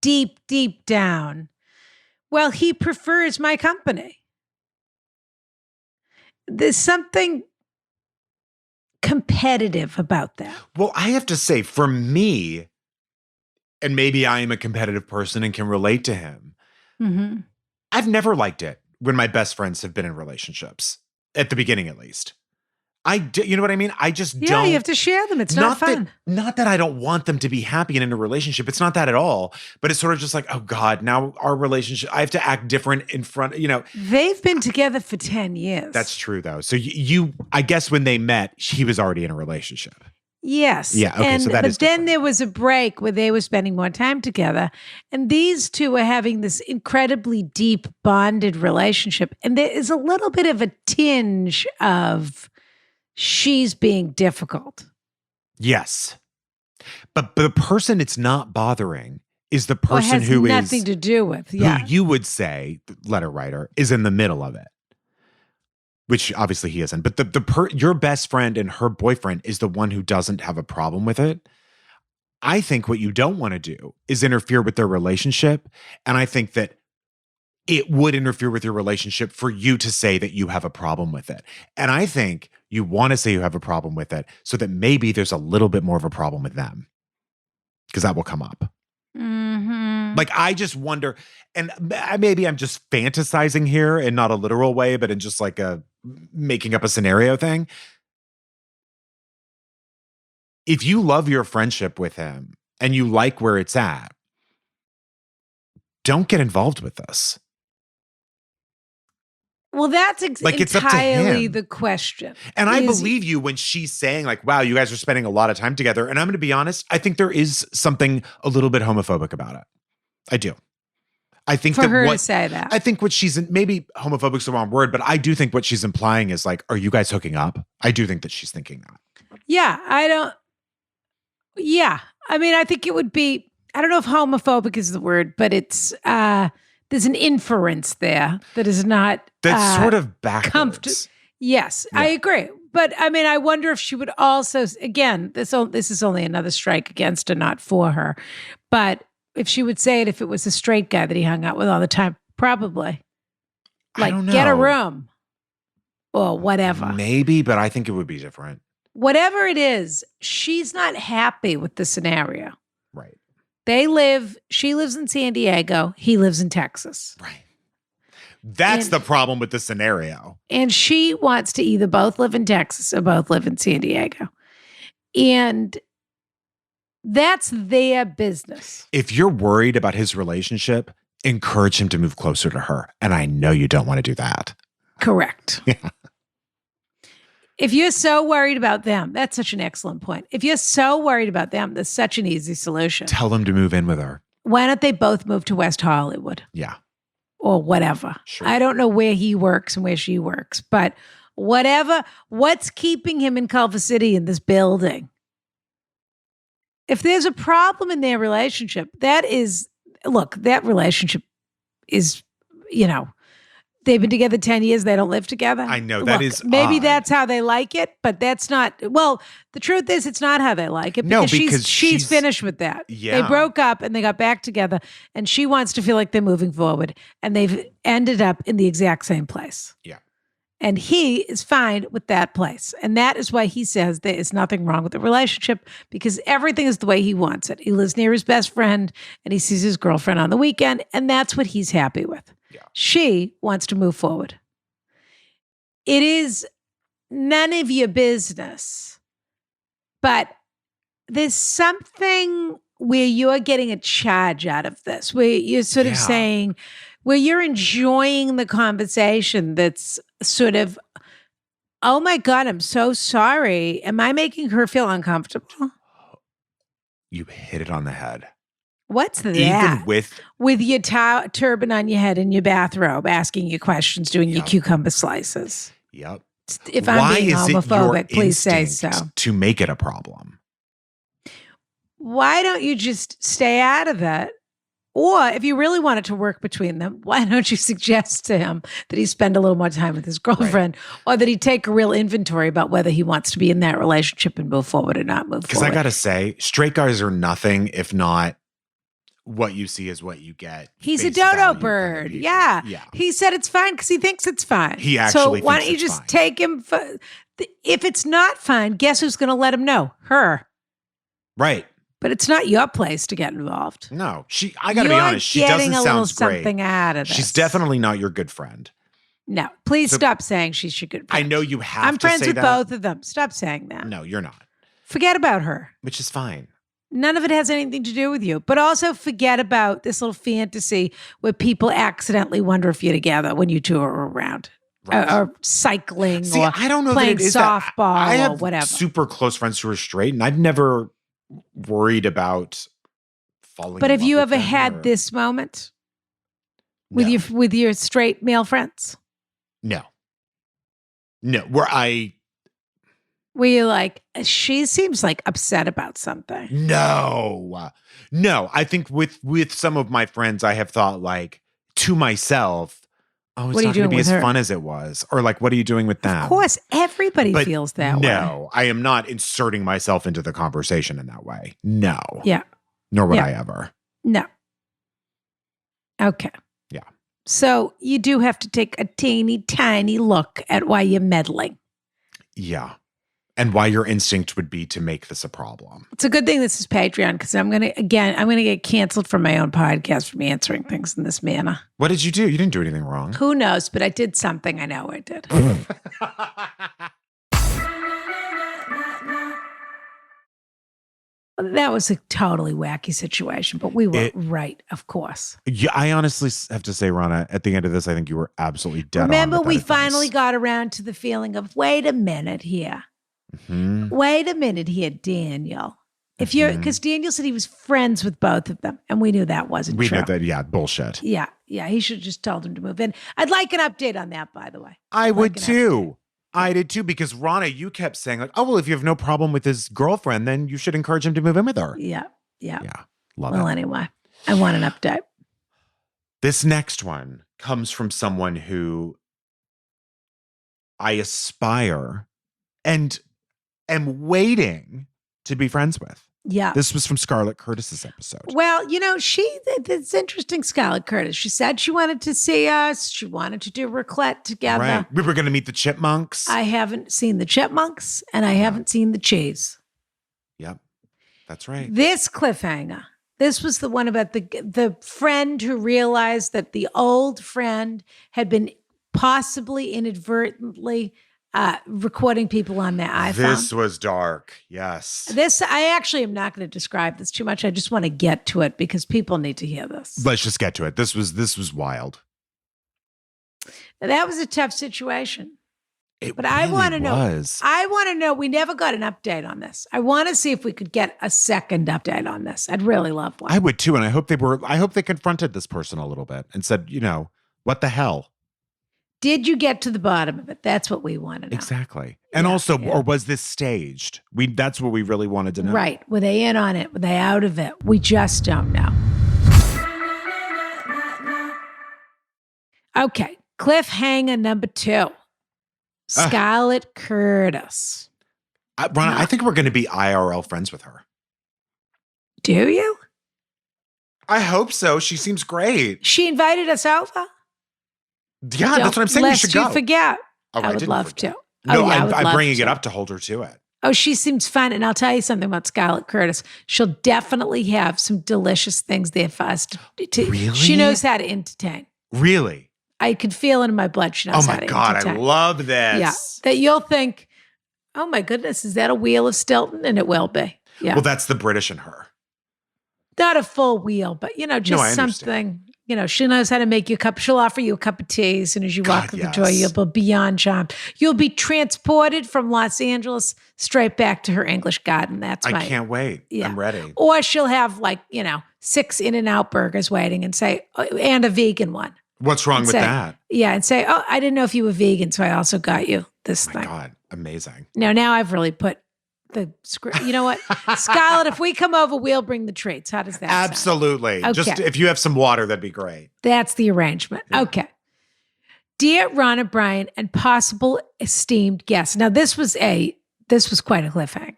deep, deep down, well, he prefers my company. There's something competitive about that. Well, I have to say, for me, and maybe I am a competitive person and can relate to him, I've never liked it when my best friends have been in relationships, at the beginning at least. You know what I mean? I just don't. Yeah, you have to share them. It's not fun. Not that I don't want them to be happy and in a relationship. It's not that at all. But it's sort of just like, oh God, now our relationship, I have to act different in front, They've been together for 10 years. That's true though. So I guess when they met, he was already in a relationship. Yes. Yeah. Okay. So that is But then different. there was a break where they were spending more time together. And these two are having this incredibly deep bonded relationship. And there is a little bit of a tinge of she's being difficult. Yes. But the person it's not bothering is the person who has nothing to do with. Yeah. Who you would say, letter writer, is in the middle of it. Which obviously he isn't. But your best friend and her boyfriend is the one who doesn't have a problem with it. I think what you don't want to do is interfere with their relationship. And I think that it would interfere with your relationship for you to say that you have a problem with it. And I think you want to say you have a problem with it so that maybe there's a little bit more of a problem with them. Because that will come up. Mm-hmm. Like, I just wonder, and maybe I'm just fantasizing here in not a literal way, but in just like making up a scenario thing. If you love your friendship with him and you like where it's at, don't get involved with this. Well, that's it's up to entirely him. The question. And I believe you when she's saying like, wow, you guys are spending a lot of time together. And I'm going to be honest, I think there is something a little bit homophobic about it. I do. I think for her to say that. I think what maybe homophobic's the wrong word, but I do think what she's implying is like, are you guys hooking up? I do think that she's thinking that. Yeah, Yeah. I mean, I think it would be, I don't know if homophobic is the word, but it's, there's an inference there that is not. That's sort of backwards. Yes, I agree. But I mean, I wonder if she would also, again, this is only another strike against her, not for her. But if she would say it if it was a straight guy that he hung out with all the time, probably. I don't know. Get a room or whatever. Maybe, but I think it would be different. Whatever it is, she's not happy with the scenario. Right. She lives in San Diego. He lives in Texas. Right. That's the problem with the scenario. And she wants to either both live in Texas or both live in San Diego. And that's their business. If you're worried about his relationship, encourage him to move closer to her. And I know you don't want to do that. Correct. Yeah. If you're so worried about them, that's such an excellent point. If you're so worried about them, there's such an easy solution. Tell him to move in with her. Why don't they both move to West Hollywood? Yeah. Or whatever. Sure. I don't know where he works and where she works, but whatever, what's keeping him in Culver City in this building? If there's a problem in their relationship, that relationship is, they've been together 10 years. They don't live together. I know that is maybe odd. that's how they like it, but that's not. Well, the truth is, it's not how they like it. No, because she's finished with that. Yeah. They broke up and they got back together, and she wants to feel like they're moving forward, and they've ended up in the exact same place. Yeah. And he is fine with that place. And that is why he says there is nothing wrong with the relationship, because everything is the way he wants it. He lives near his best friend and he sees his girlfriend on the weekend, and that's what he's happy with. Yeah. She wants to move forward. It is none of your business, but there's something where you're getting a charge out of this, where you're sort of saying, where you're enjoying the conversation that's sort of, oh my God, I'm so sorry. Am I making her feel uncomfortable? You hit it on the head. What's that? Even with your turban on your head and your bathrobe, asking you questions, doing your cucumber slices. Yep. If I'm being homophobic, please say so. To make it a problem. Why don't you just stay out of it? Or if you really want it to work between them, why don't you suggest to him that he spend a little more time with his girlfriend, or that he take a real inventory about whether he wants to be in that relationship and move forward or not move forward? Because I got to say, straight guys are nothing if not what you see is what you get. He's a dodo bird. Yeah. He said it's fine because he thinks it's fine. He actually So why don't you just take him for, if it's not fine, guess who's going to let him know? Her. Right. But it's not your place to get involved. No, I got to be honest. She doesn't sound great. Something out of this. She's definitely not your good friend. No, please stop saying she's your good friend. I know you have I'm to friends say with that. both of them. Stop saying that. No, you're not. Forget about her. Which is fine. None of it has anything to do with you. But also forget about this little fantasy where people accidentally wonder if you're together when you two are around. Right. Or cycling. See, or I don't know playing that it is softball I have or whatever. Super close friends who are straight, and I've never worried about falling. But in have love you with ever them had this moment with your straight male friends? No. Where you're like, she seems like upset about something. No. I think with some of my friends, I have thought like to myself, oh, it's not going to be as fun as it was. Or like, what are you doing with them? Of course, everybody feels that way. No, I am not inserting myself into the conversation in that way. No. Yeah. Nor would I ever. No. Okay. Yeah. So you do have to take a teeny tiny look at why you're meddling. Yeah. And why your instinct would be to make this a problem. It's a good thing this is Patreon, because I'm going to get canceled from my own podcast from answering things in this manner. What did you do? You didn't do anything wrong. Who knows? But I did something. I know I did. That was a totally wacky situation, but we were right, of course. Yeah, I honestly have to say, Rana, at the end of this, I think you were absolutely dead on. Remember, we finally got around to the feeling of, wait a minute here. Mm-hmm. Wait a minute here, Daniel. If you're, because Daniel said he was friends with both of them, and we knew that wasn't true. We knew that, bullshit. Yeah. He should have just told him to move in. I'd like an update on that, by the way. I would too. I did too, because Rana, you kept saying like, oh, well, if you have no problem with his girlfriend, then you should encourage him to move in with her. Yeah. Yeah. Love Well, it. anyway, I want an update. This next one comes from someone who I aspire and am waiting to be friends with. Yeah. This was from Scarlett Curtis's episode. Well, it's interesting, Scarlett Curtis. She said she wanted to see us. She wanted to do raclette together. Right. We were going to meet the chipmunks. I haven't seen the chipmunks and I haven't seen the cheese. Yep. That's right. This cliffhanger. This was the one about the friend who realized that the old friend had been possibly inadvertently recording people on their iPhone. This was dark. Yes. I actually am not going to describe this too much. I just want to get to it because people need to hear this. Let's just get to it. This was wild. Now, that was a tough situation. But I want to know. I want to know. We never got an update on this. I want to see if we could get a second update on this. I'd really love one. I would too, and I hope they confronted this person a little bit and said, what the hell? Did you get to the bottom of it? That's what we want to know. Exactly. And or was this staged? That's what we really wanted to know. Right. Were they in on it? Were they out of it? We just don't know. Okay. Cliffhanger number 2. Scarlett Curtis. Ronna, I think we're going to be IRL friends with her. Do you? I hope so. She seems great. She invited us over. Yeah, that's what I'm saying. We should go. Lest you forget. Oh, I would love to. No, I'm bringing it up to hold her to it. Oh, she seems fun. And I'll tell you something about Scarlett Curtis. She'll definitely have some delicious things there for us to Really? She knows how to entertain. Really? I could feel it in my blood. She knows how to entertain. Oh my God, I love this. Yeah, that you'll think, oh my goodness, is that a wheel of Stilton? And it will be. Yeah. Well, that's the British in her. Not a full wheel, but just something. She knows how to make you a cup. She'll offer you a cup of tea as soon as you walk through the door. You'll be beyond charmed. You'll be transported from Los Angeles straight back to her English garden. I can't wait. Yeah. I'm ready. Or she'll have 6 In-N-Out burgers waiting and say, and a vegan one. What's wrong with that? Yeah, and say, oh, I didn't know if you were vegan, so I also got you this thing. Oh my God, amazing. Now I've really put the script. You know what? Scarlett, if we come over, we'll bring the treats. How does that sound? Absolutely. Okay. Just if you have some water, that'd be great. That's the arrangement. Yeah. Okay. Dear Ron O'Brien and possible esteemed guests. Now, this was quite a cliffhanger.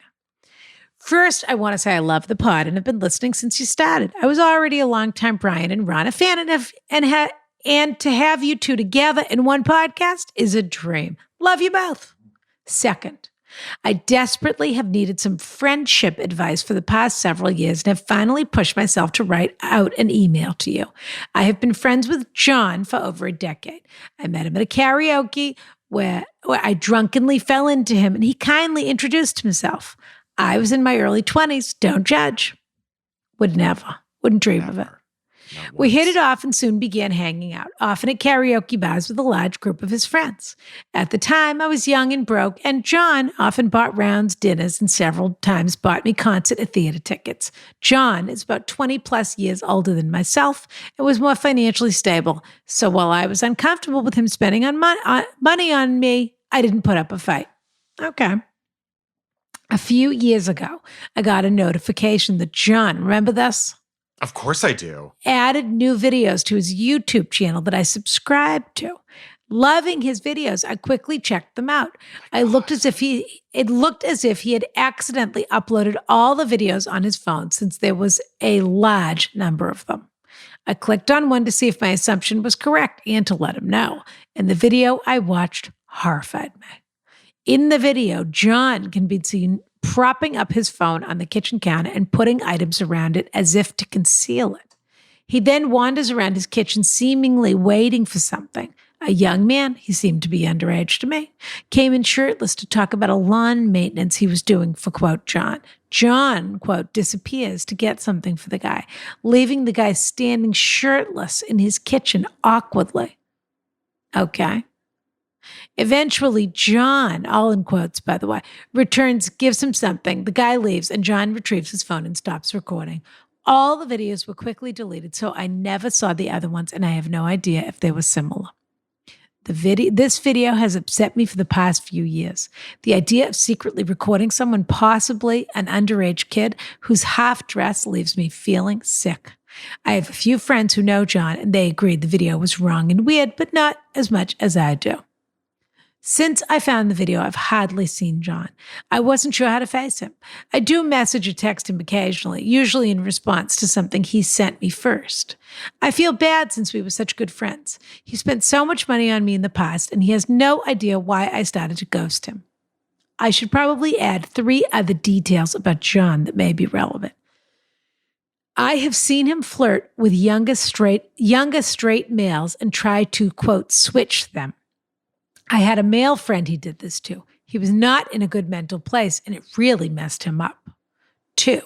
First, I want to say I love the pod and have been listening since you started. I was already a longtime Brian and Ron fan and to have you two together in one podcast is a dream. Love you both. Second, I desperately have needed some friendship advice for the past several years and have finally pushed myself to write out an email to you. I have been friends with John for over a decade. I met him at a karaoke where I drunkenly fell into him and he kindly introduced himself. I was in my early 20s. Don't judge. Wouldn't dream of it. We hit it off and soon began hanging out, often at karaoke bars with a large group of his friends. At the time, I was young and broke, and John often bought rounds, dinners, and several times bought me concert and theater tickets. John is about 20 plus years older than myself and was more financially stable. So while I was uncomfortable with him spending money on me, I didn't put up a fight. Okay. A few years ago, I got a notification that John, remember this? Of course I do. Added new videos to his YouTube channel that I subscribed to. Loving his videos, I quickly checked them out. It looked as if he had accidentally uploaded all the videos on his phone since there was a large number of them. I clicked on one to see if my assumption was correct and to let him know. And the video I watched horrified me. In the video, John can be seen propping up his phone on the kitchen counter and putting items around it as if to conceal it. He then wanders around his kitchen, seemingly waiting for something. A young man, he seemed to be underage to me, came in shirtless to talk about a lawn maintenance he was doing for, quote, John. John, quote, disappears to get something for the guy, leaving the guy standing shirtless in his kitchen awkwardly. Okay. Eventually, John, all in quotes, by the way, returns, gives him something. The guy leaves, and John retrieves his phone and stops recording. All the videos were quickly deleted, so I never saw the other ones, and I have no idea if they were similar. This video has upset me for the past few years. The idea of secretly recording someone, possibly an underage kid, who's half dressed leaves me feeling sick. I have a few friends who know John, and they agreed the video was wrong and weird, but not as much as I do. Since I found the video, I've hardly seen John. I wasn't sure how to face him. I do message or text him occasionally, usually in response to something he sent me first. I feel bad since we were such good friends. He spent so much money on me in the past, and he has no idea why I started to ghost him. I should probably add 3 other details about John that may be relevant. I have seen him flirt with younger straight males and try to, quote, switch them. I had a male friend he did this to. He was not in a good mental place, and it really messed him up. 2,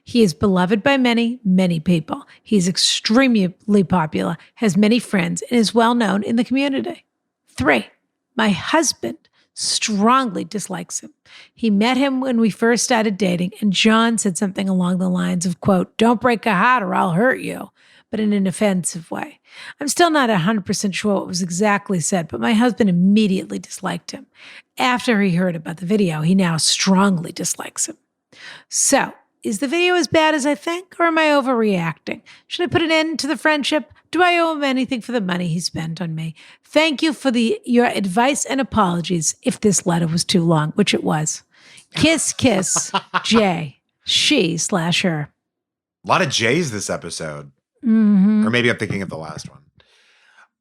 he is beloved by many, many people. He's extremely popular, has many friends, and is well known in the community. 3, my husband strongly dislikes him. He met him when we first started dating, and John said something along the lines of, quote, don't break a heart or I'll hurt you, but in an offensive way. I'm still not 100% sure what was exactly said, but my husband immediately disliked him. After he heard about the video, he now strongly dislikes him. So, is the video as bad as I think, or am I overreacting? Should I put an end to the friendship? Do I owe him anything for the money he spent on me? Thank you for your advice and apologies if this letter was too long, which it was. Kiss, kiss, J, she/her. A lot of J's this episode. Mm-hmm. Or maybe I'm thinking of the last one.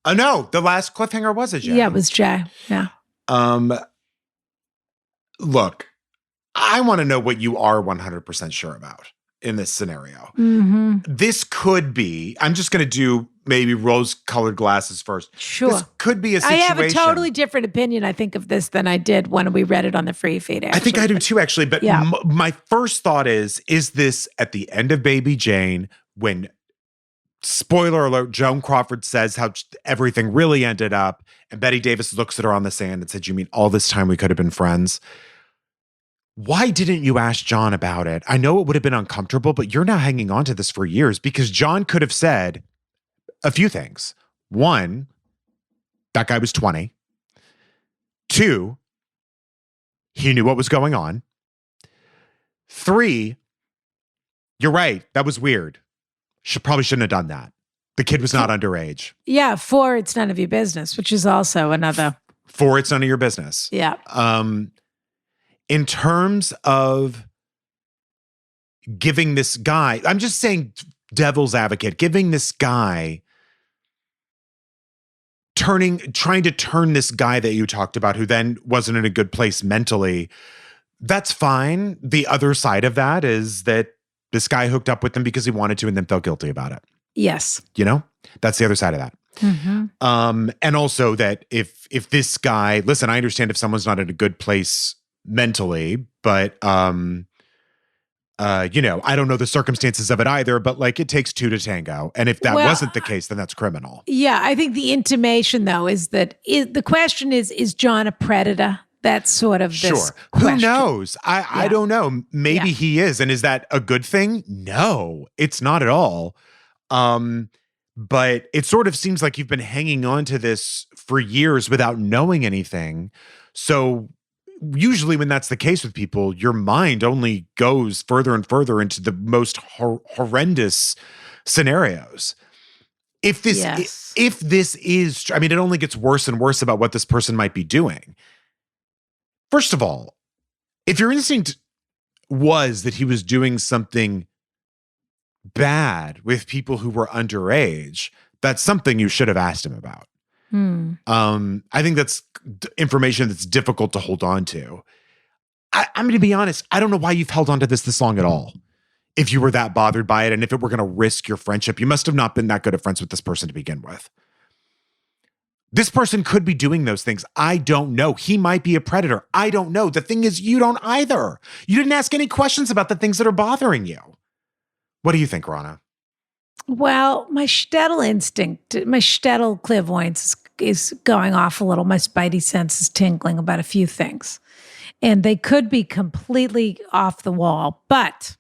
Oh, no, the last cliffhanger was a J. Yeah, it was J. Yeah. Look, I want to know what you are 100% sure about in this scenario. Mm-hmm. This could be, I'm just going to do maybe rose-colored glasses first. Sure. This could be a situation. I have a totally different opinion, I think, of this than I did when we read it on the free feed. Actually. I think I do too, actually. But yeah. My first thought is this at the end of Baby Jane when, spoiler alert, Joan Crawford says how everything really ended up, and Betty Davis looks at her on the sand and said, you mean all this time we could have been friends? Why didn't you ask John about it? I know it would have been uncomfortable, but you're now hanging on to this for years because John could have said a few things. 1, that guy was 20. 2, he knew what was going on. 3, you're right, that was weird. Probably shouldn't have done that. The kid was not underage. Yeah, 4, it's none of your business, which is also another. 4, it's none of your business. Yeah. In terms of giving this guy, I'm just saying devil's advocate, giving this guy, trying to turn this guy that you talked about who then wasn't in a good place mentally, that's fine. The other side of that is that this guy hooked up with him because he wanted to and then felt guilty about it. Yes. You know, that's the other side of that. Mm-hmm. And also that if this guy, listen, I understand if someone's not in a good place mentally, but you know, I don't know the circumstances of it either, but like it takes 2 to tango. And if that wasn't the case, then that's criminal. Yeah, I think the intimation though is that the question is John a predator? That's sort of this question. Who knows? I don't know. Maybe he is. And is that a good thing? No, it's not at all. But it sort of seems like you've been hanging on to this for years without knowing anything. So usually when that's the case with people, your mind only goes further and further into the most horrendous scenarios. If this is, I mean, it only gets worse and worse about what this person might be doing. First of all, if your instinct was that he was doing something bad with people who were underage, that's something you should have asked him about. I think that's information that's difficult to hold on to. I'm going to be honest. I don't know why you've held on to this long at all. If you were that bothered by it and if it were going to risk your friendship, you must have not been that good of friends with this person to begin with. This person could be doing those things. I don't know. He might be a predator. I don't know. The thing is, you don't either. You didn't ask any questions about the things that are bothering you. What do you think, Rana? Well, my shtetl instinct, my shtetl clairvoyance is going off a little. My spidey sense is tingling about a few things. And they could be completely off the wall. But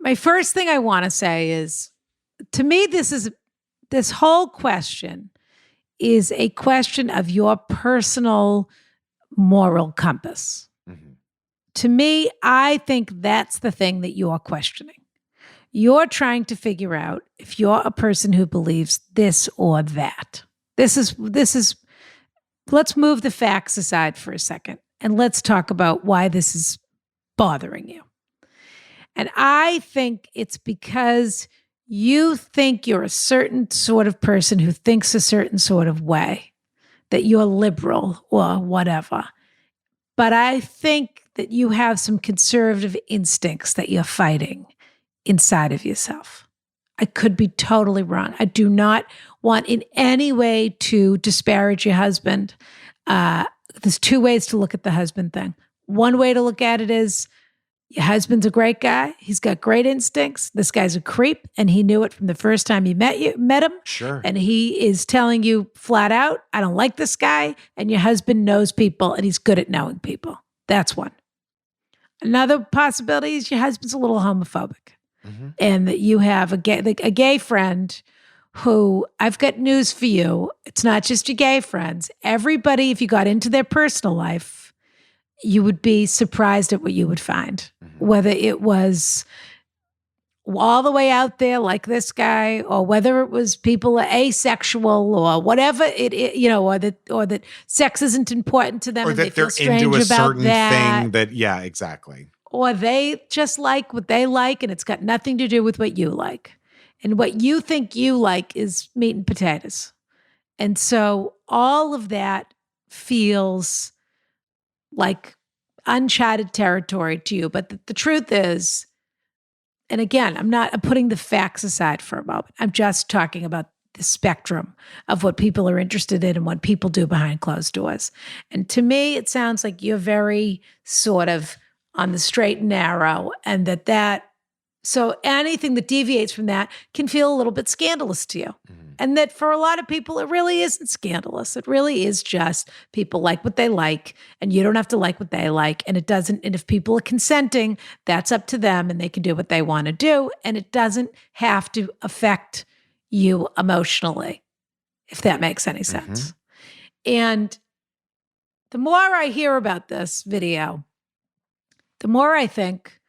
my first thing I want to say is, to me, this whole question is a question of your personal moral compass. Mhm. To me, I think that's the thing that you're questioning. You're trying to figure out if you're a person who believes this or that. This is, let's move the facts aside for a second and let's talk about why this is bothering you. And I think it's because you think you're a certain sort of person who thinks a certain sort of way, that you're liberal or whatever. But I think that you have some conservative instincts that you're fighting inside of yourself. I could be totally wrong. I do not want in any way to disparage your husband. There's two ways to look at the husband thing. One way to look at it is your husband's a great guy. He's got great instincts. This guy's a creep, and he knew it from the first time you met him. Sure. And he is telling you flat out, I don't like this guy. And your husband knows people, and he's good at knowing people. That's one. Another possibility is your husband's a little homophobic, and that you have a gay friend who, I've got news for you. It's not just your gay friends. Everybody, if you got into their personal life, you would be surprised at what you would find, whether it was all the way out there like this guy, or whether it was people are asexual or whatever or that sex isn't important to them, Or and they that feel they're strange into a about certain that. thing that, yeah, exactly. Or they just like what they like, and it's got nothing to do with what you like. And what you think you like is meat and potatoes. And so all of that feels like uncharted territory to you. But the truth is, and again, I'm putting the facts aside for a moment. I'm just talking about the spectrum of what people are interested in and what people do behind closed doors. And to me, it sounds like you're very sort of on the straight and narrow, and so anything that deviates from that can feel a little bit scandalous to you. And that for a lot of people, it really isn't scandalous. It really is just people like what they like, and you don't have to like what they like. And and if people are consenting, that's up to them, and they can do what they want to do. And it doesn't have to affect you emotionally, if that makes any sense. And the more I hear about this video, the more I think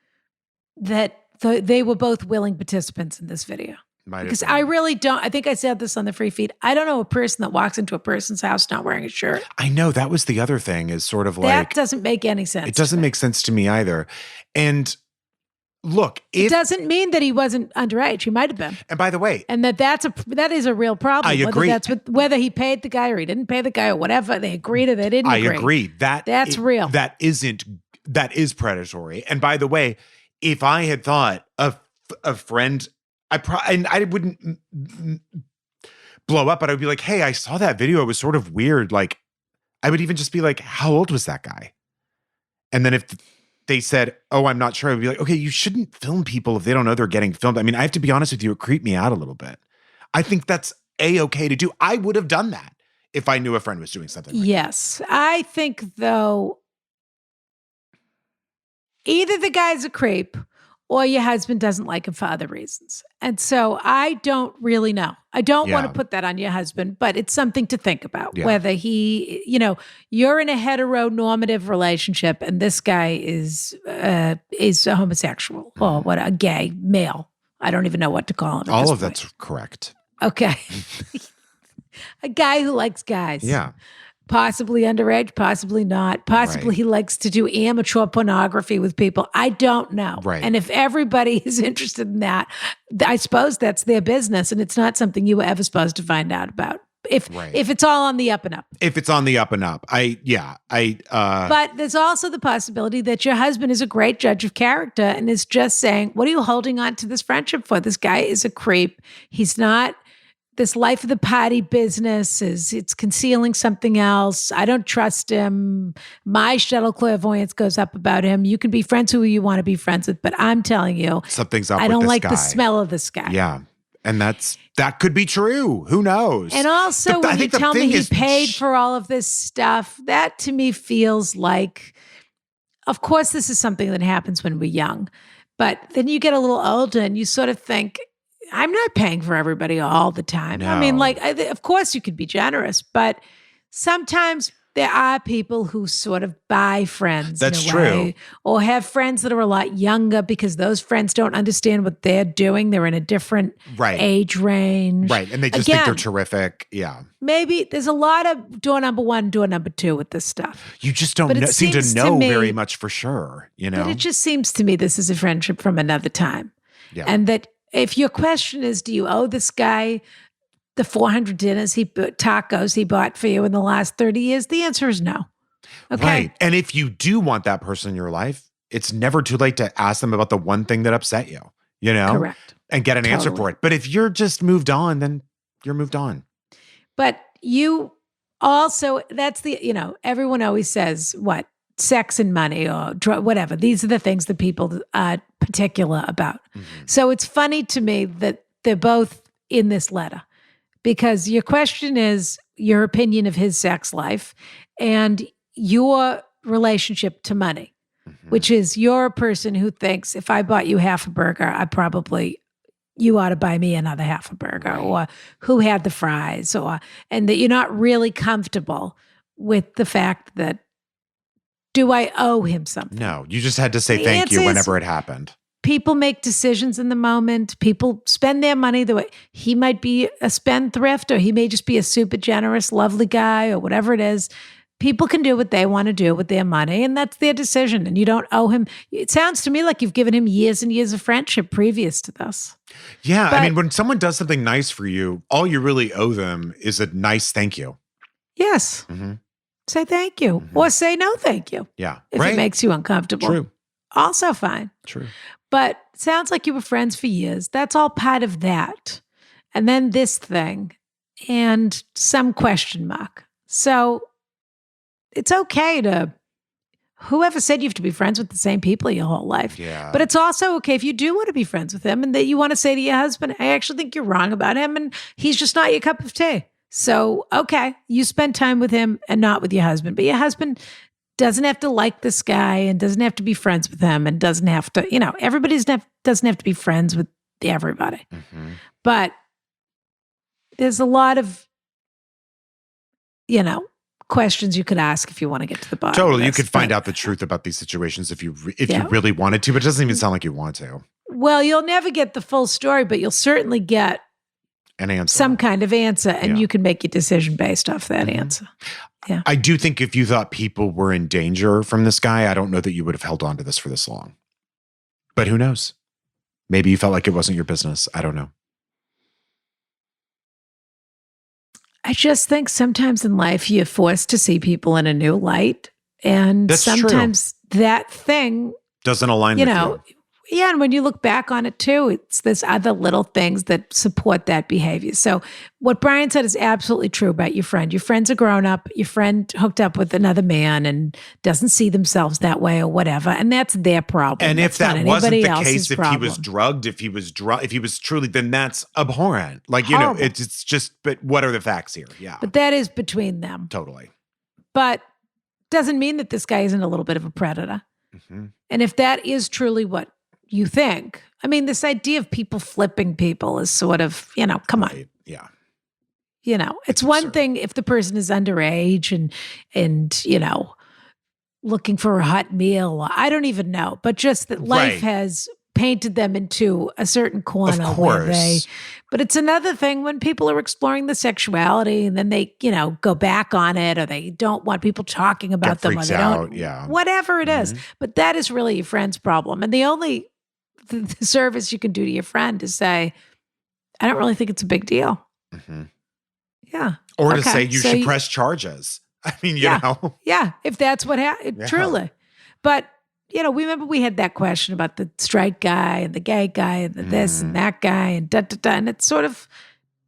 that they were both willing participants in this video. Because I really don't, I think I said this on the free feed, I don't know a person that walks into a person's house not wearing a shirt. I know, that was the other thing, is sort of like, that doesn't make any sense. It doesn't make sense to me either. And look, it doesn't mean that he wasn't underage. He might have been. And by the way, and that is a real problem. I agree. Whether he paid the guy or he didn't pay the guy or whatever, they agreed or they didn't agree. I agree. That's real. That is predatory. And by the way, if I had thought of a friend, I wouldn't blow up, but I would be like, hey, I saw that video. It was sort of weird. Like, I would even just be like, how old was that guy? And then if they said, oh, I'm not sure, I would be like, okay, you shouldn't film people if they don't know they're getting filmed. I mean, I have to be honest with you, it creeped me out a little bit. I think that's A-okay to do. I would have done that if I knew a friend was doing something like that. I think, though, either the guy's a creep or your husband doesn't like him for other reasons. And so I don't really know. I don't want to put that on your husband, but it's something to think about. Whether he, you're in a heteronormative relationship and this guy is a homosexual or a gay male. I don't even know what to call him. All of that's correct. Okay. A guy who likes guys. Yeah. Possibly underage, possibly not. Possibly he likes to do amateur pornography with people. I don't know. Right. And if everybody is interested in that, I suppose that's their business, and it's not something you were ever supposed to find out about. If it's all on the up and up. If it's on the up and up. But there's also the possibility that your husband is a great judge of character and is just saying, what are you holding on to this friendship for? This guy is a creep. He's not. This life of the party business it's concealing something else. I don't trust him. My shuttle clairvoyance goes up about him. You can be friends who you want to be friends with, but I'm telling you, something's up. I don't like the smell of this guy. Yeah. And that could be true. Who knows? And also when you tell me he paid for all of this stuff, that to me feels like, of course, this is something that happens when we're young, but then you get a little older and you sort of think, I'm not paying for everybody all the time. I mean, No. like, of course you could be generous, but sometimes there are people who sort of buy friends That's in a true. way, or have friends that are a lot younger because those friends don't understand what they're doing. They're in a different Right. age range. Right. And they just think they're Again, terrific. Yeah. maybe there's a lot of door number one, door number two with this stuff. You just don't But it seem to seems to know me- very much for sure, you know? But it just seems to me this is a friendship from another time. Yeah. And that if your question is, do you owe this guy the 400 dinners tacos he bought for you in the last 30 years? The answer is no. Okay. Right. And if you do want that person in your life, it's never too late to ask them about the one thing that upset you, you know? Correct. And get an answer for Totally. it. But if you're just moved on, then you're moved on. But you also, that's everyone always says what? Sex and money or whatever. These are the things that people are particular about. Mhm. So it's funny to me that they're both in this letter because your question is your opinion of his sex life and your relationship to money, Mhm. which is you're a person who thinks if I bought you half a burger, you ought to buy me another half a burger, Right. or who had the fries, and that you're not really comfortable with the fact that, do I owe him something? No, you just had to say The thank you answer is- whenever it happened. People make decisions in the moment. People spend their money the way he might be a spendthrift, or he may just be a super generous, lovely guy, or whatever it is. People can do what they want to do with their money, and that's their decision. And you don't owe him. It sounds to me like you've given him years and years of friendship previous to this. Yeah. But- I mean, when someone does something nice for you, all you really owe them is a nice thank you. Yes. Mm-hmm. Say thank you, Mhm. or say no thank you Yeah. if right. it makes you uncomfortable. True. Also fine. True. But sounds like you were friends for years. That's all part of that. And then this thing and some question mark. So it's okay to, whoever said you have to be friends with the same people your whole life. Yeah. But it's also okay if you do want to be friends with him and that you want to say to your husband, I actually think you're wrong about him and he's just not your cup of tea. So, okay, you spend time with him and not with your husband. But your husband doesn't have to like this guy and doesn't have to be friends with him and doesn't have to, doesn't have to be friends with everybody. Mhm. But there's a lot of, questions you could ask if you want to get to the bottom. Totally. of You this. could find But- out the truth about these situations if you Yeah. really wanted to, but it doesn't even sound like you want to. Well, you'll never get the full story, but you'll certainly get An answer. some kind of answer, and Yeah. you can make your decision based off that Mhm. answer. I do think if you thought people were in danger from this guy, I don't know that you would have held on to this for this long. But who knows? Maybe you felt like it wasn't your business. I don't know. I just think sometimes in life you're forced to see people in a new light. And That's true. sometimes that thing, Doesn't align with you. yeah, and when you look back on it too, it's there's other little things that support that behavior. So what Brian said is absolutely true about your friend. Your friend's a grown up, your friend hooked up with another man and doesn't see themselves that way or whatever. And that's their problem. And if That's not that wasn't anybody the else's case, if problem. he was drugged, if he was truly, then that's abhorrent. Like, Horrible. it's just, but what are the facts here? Yeah, But that is between them. totally. But doesn't mean that this guy isn't a little bit of a predator. hmm And if that is truly what you think, I mean, this idea of people flipping people is sort of, come on. Right. Yeah. It's It's one absurd. thing if the person is underage and looking for a hot meal. I don't even know, but just that life Right. has painted them into a certain corner. Of where course. but it's another thing when people are exploring the sexuality and then they, go back on it or they don't want people talking about Get them or freaks they out, don't, yeah. whatever it is. Mhm. But that is really your friend's problem. And the only the service you can do to your friend is say, I don't really think it's a big deal. hmm Yeah. Or to Okay, say you so should you- press charges. I mean, you Yeah. know. Yeah, if that's what happened, Yeah. truly. But, we remember we had that question about the straight guy and the gay guy and the this Mm. and that guy and da-da-da. And it's sort of,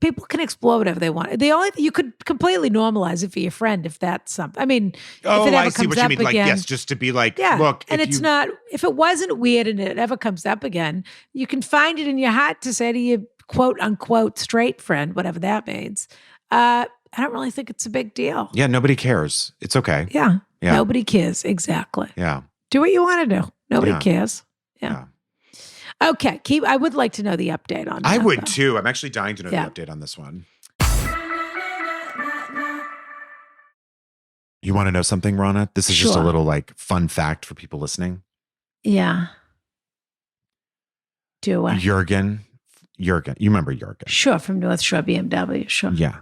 people can explore whatever they want. The only thing, you could completely normalize it for your friend if that's something. I mean, Oh, if it ever I see comes what you up mean. again. Like, yes, just to be like, Yeah. look, and if it's you, not, if it wasn't weird and it ever comes up again, you can find it in your heart to say to your quote unquote straight friend, whatever that means. I don't really think it's a big deal. yeah, nobody cares. It's okay. Yeah. Yeah. Nobody cares. Exactly. Yeah. Do what you want to do. Nobody Yeah. cares. Yeah. Okay. I would like to know the update on that. I would though. too. I'm actually dying to know Yeah. the update on this one. You want to know something, Rana? This is just a Sure. little like fun fact for people listening. Yeah. Do I? Jurgen. You remember Jurgen? Sure, from North Shore BMW. Sure. Yeah.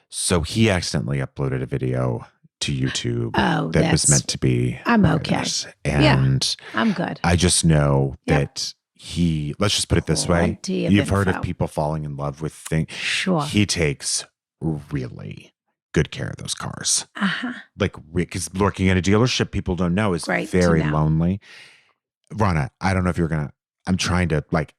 So he accidentally uploaded a video to YouTube Oh, that was meant to be. I'm okay. private. And I'm good. I just know Yep. that let's just put it this way. Plenty of You've heard info. of people falling in love with things. Sure. He takes really good care of those cars. Uh-huh. Like, because working at a dealership, people don't know, is Great to very know. lonely. Rana, I don't know if I'm trying to like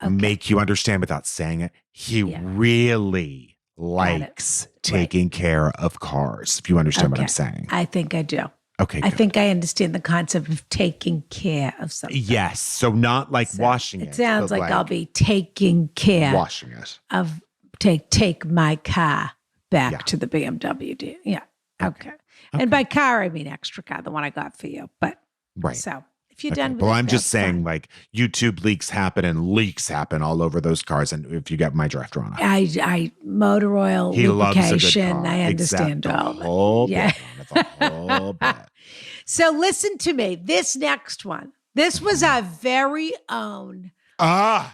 Okay. make you understand without saying it. He Yeah. really likes taking care of cars, if you understand what I'm Okay. saying. I think I do. Okay, I good. think I understand the concept of taking care of something. Yes. So not like So washing it. It sounds but like I'll be taking care washing it. of take my car back Yeah. to the BMW deal. Yeah. Okay. Okay. And by car, I mean extra car, the one I got for you. But Right. so if you're Okay. done with Well, it, I'm just that's saying, fine. like, YouTube leaks happen and leaks happen all over those cars. And if you get my draft Rana, I motor oil, he loves a good lubrication. car. I understand Exact- all of the it. whole Yeah. bit, Rana, the whole bit. So listen to me. This next one. This was our very own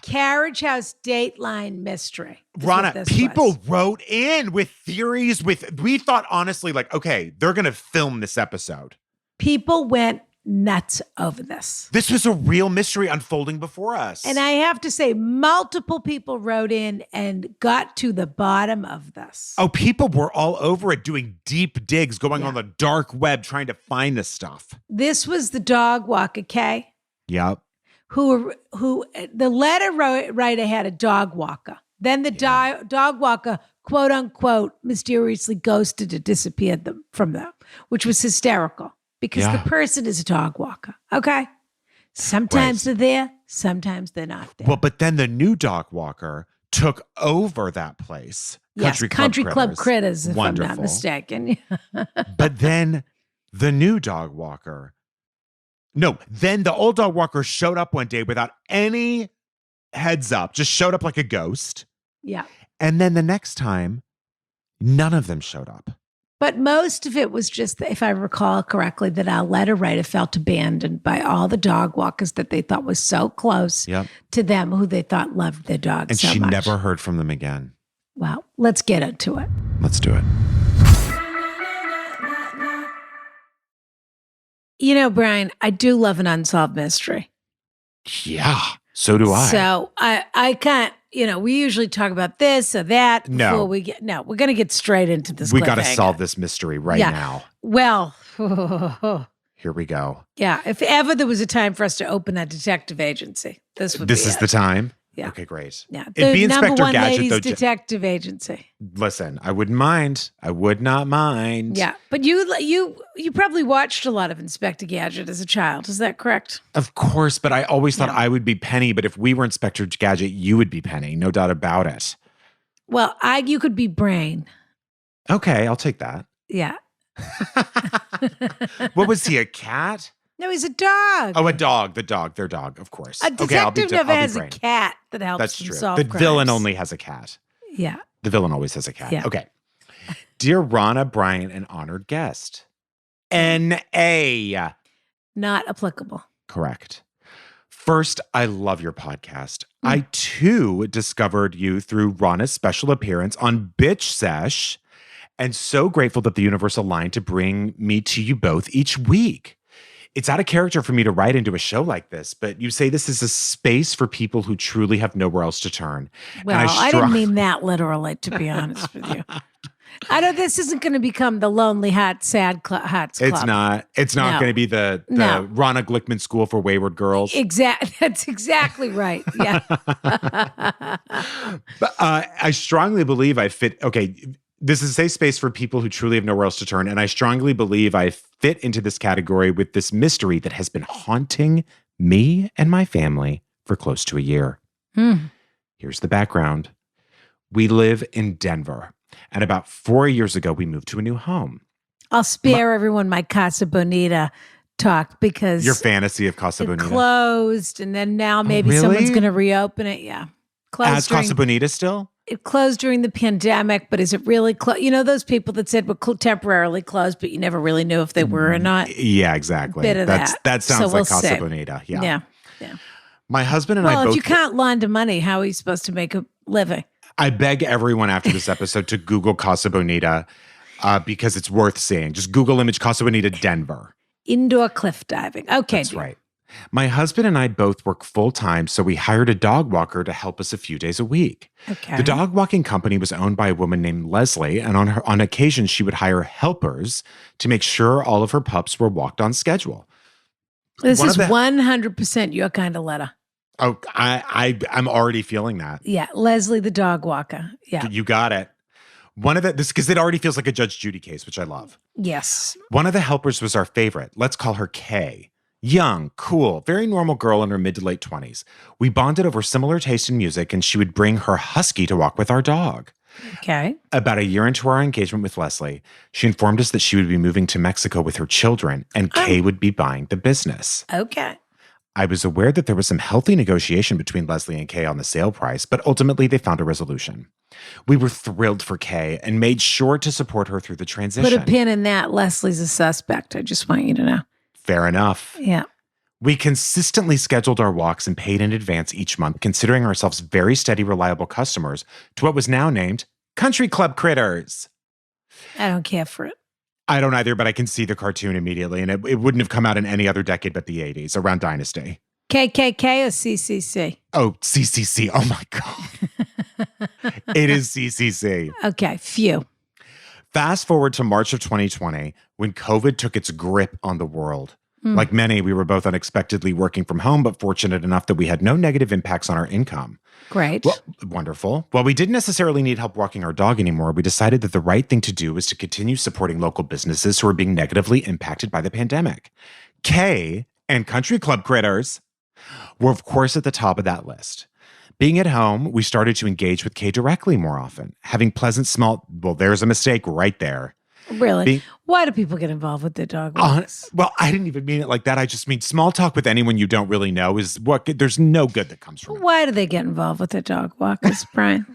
Carriage House Dateline mystery. is what Rana, this people was. wrote in with theories. We thought honestly, like, okay, they're going to film this episode. People went nuts over this. This was a real mystery unfolding before us. And I have to say, multiple people wrote in and got to the bottom of this. Oh, people were all over it, doing deep digs, going Yeah. on the dark web, trying to find this stuff. This was the dog walker, Kay, Yep. who the letter writer had a dog walker. Then the dog walker, quote unquote, mysteriously ghosted or disappeared from them, which was hysterical because Yeah. the person is a dog walker. Okay. Sometimes they're there, sometimes they're not there. Well, but then the new dog walker took over that place. Yes, Country Club Critters, if I'm not Wonderful. mistaken. But then the new dog walker, then the old dog walker showed up one day without any heads up, just showed up like a ghost. Yeah. And then the next time, none of them showed up. But most of it was just, if I recall correctly, that our letter writer felt abandoned by all the dog walkers that they thought was so close Yep. to them, who they thought loved their dog And so she much. never heard from them again. Well, let's get into it. Let's do it. You know, Brian, I do love an unsolved mystery. Yeah, so do I. So I can't, we usually talk about this or that No. before we're going to get straight into this. We got to cliffhanger. solve this mystery right Yeah. now. Well, Here we go. yeah, if ever there was a time for us to open a detective agency, this would This be is it. the time? Yeah. Okay, great. Yeah, It'd be number Inspector one Gadget, ladies though. detective agency. Listen, I wouldn't mind. I would not mind. Yeah, but you probably watched a lot of Inspector Gadget as a child. Is that correct? Of course, but I always thought Yeah. I would be Penny, but if we were Inspector Gadget, you would be Penny. No doubt about it. Well, you could be Brain. Okay, I'll take that. Yeah. What was he, a cat? No, he's a dog. Oh, a dog. The dog. Their dog, of course. A Okay, I'll be detective never I'll be has a Brain. cat that helps That's them true. solve The crimes. villain only has a cat. Yeah. The villain always has a cat. Yeah. Okay. Dear Rana, Brian, and honored guest. N.A. Not applicable. Correct. First, I love your podcast. I too discovered you through Rana's special appearance on Bitch Sesh, and so grateful that the universe aligned to bring me to you both each week. It's out of character for me to write into a show like this, but you say this is a space for people who truly have nowhere else to turn. Well, I didn't mean that literally, to be honest with you. I know this isn't going to become the Lonely Hearts Sad Hearts Club. It's not. It's not No. going to be the No. Rana Glickman School for Wayward Girls. That's exactly right. Yeah. But I strongly believe I fit. Okay, this is a safe space for people who truly have nowhere else to turn, and I strongly believe I fit into this category with this mystery that has been haunting me and my family for close to a year. Here's the background. We live in Denver, and about 4 years ago, we moved to a new home. I'll spare everyone my Casa Bonita talk because Your fantasy of Casa it Bonita. closed, and then now maybe really? someone's going to reopen it. Yeah. As Casa Bonita still? It closed during the pandemic, but is it really closed? You know, those people that said we're temporarily closed, but you never really knew if they were or not. Yeah, exactly. Bit of that. That sounds So like we'll Casa see. Bonita. Yeah. My husband and I Well, both. if you can't launder money, how are you supposed to make a living? I beg everyone after this episode to Google Casa Bonita because it's worth seeing. Just Google image Casa Bonita Denver. Indoor cliff diving. Okay. That's right. My husband and I both work full time, so we hired a dog walker to help us a few days a week. Okay. The dog walking company was owned by a woman named Leslie, and on occasion she would hire helpers to make sure all of her pups were walked on schedule. This is 100% your kind of letter. Oh, I'm already feeling that. Yeah, Leslie the dog walker. Yeah. You got it. Because it already feels like a Judge Judy case, which I love. Yes. One of the helpers was our favorite. Let's call her Kay. Young, cool, very normal girl in her mid to late 20s. We bonded over similar taste in music, and she would bring her husky to walk with our dog. Okay. About a year into our engagement with Leslie, she informed us that she would be moving to Mexico with her children, and Kay would be buying the business. Okay. I was aware that there was some healthy negotiation between Leslie and Kay on the sale price, but ultimately they found a resolution. We were thrilled for Kay and made sure to support her through the transition. Put a pin in that. Leslie's a suspect. I just want you to know. Fair enough. Yeah. We consistently scheduled our walks and paid in advance each month, considering ourselves very steady, reliable customers to what was now named Country Club Critters. I don't care for it. I don't either, but I can see the cartoon immediately, and it wouldn't have come out in any other decade but the 80s, around Dynasty. KKK or CCC? Oh, CCC. Oh, my God. It is CCC. Okay, phew. Fast forward to March of 2020, when COVID took its grip on the world. Like many, we were both unexpectedly working from home, but fortunate enough that we had no negative impacts on our income. Great. Well, wonderful. While we didn't necessarily need help walking our dog anymore, we decided that the right thing to do was to continue supporting local businesses who are being negatively impacted by the pandemic. Kay and Country Club Critters were, of course, at the top of that list. Being at home, we started to engage with Kay directly more often, having pleasant small, well, there's a mistake right there. Really? Why do people get involved with their dog walks? Well, I didn't even mean it like that. I just mean small talk with anyone you don't really know is there's no good that comes from it. Why do they get involved with their dog walkers, Brian?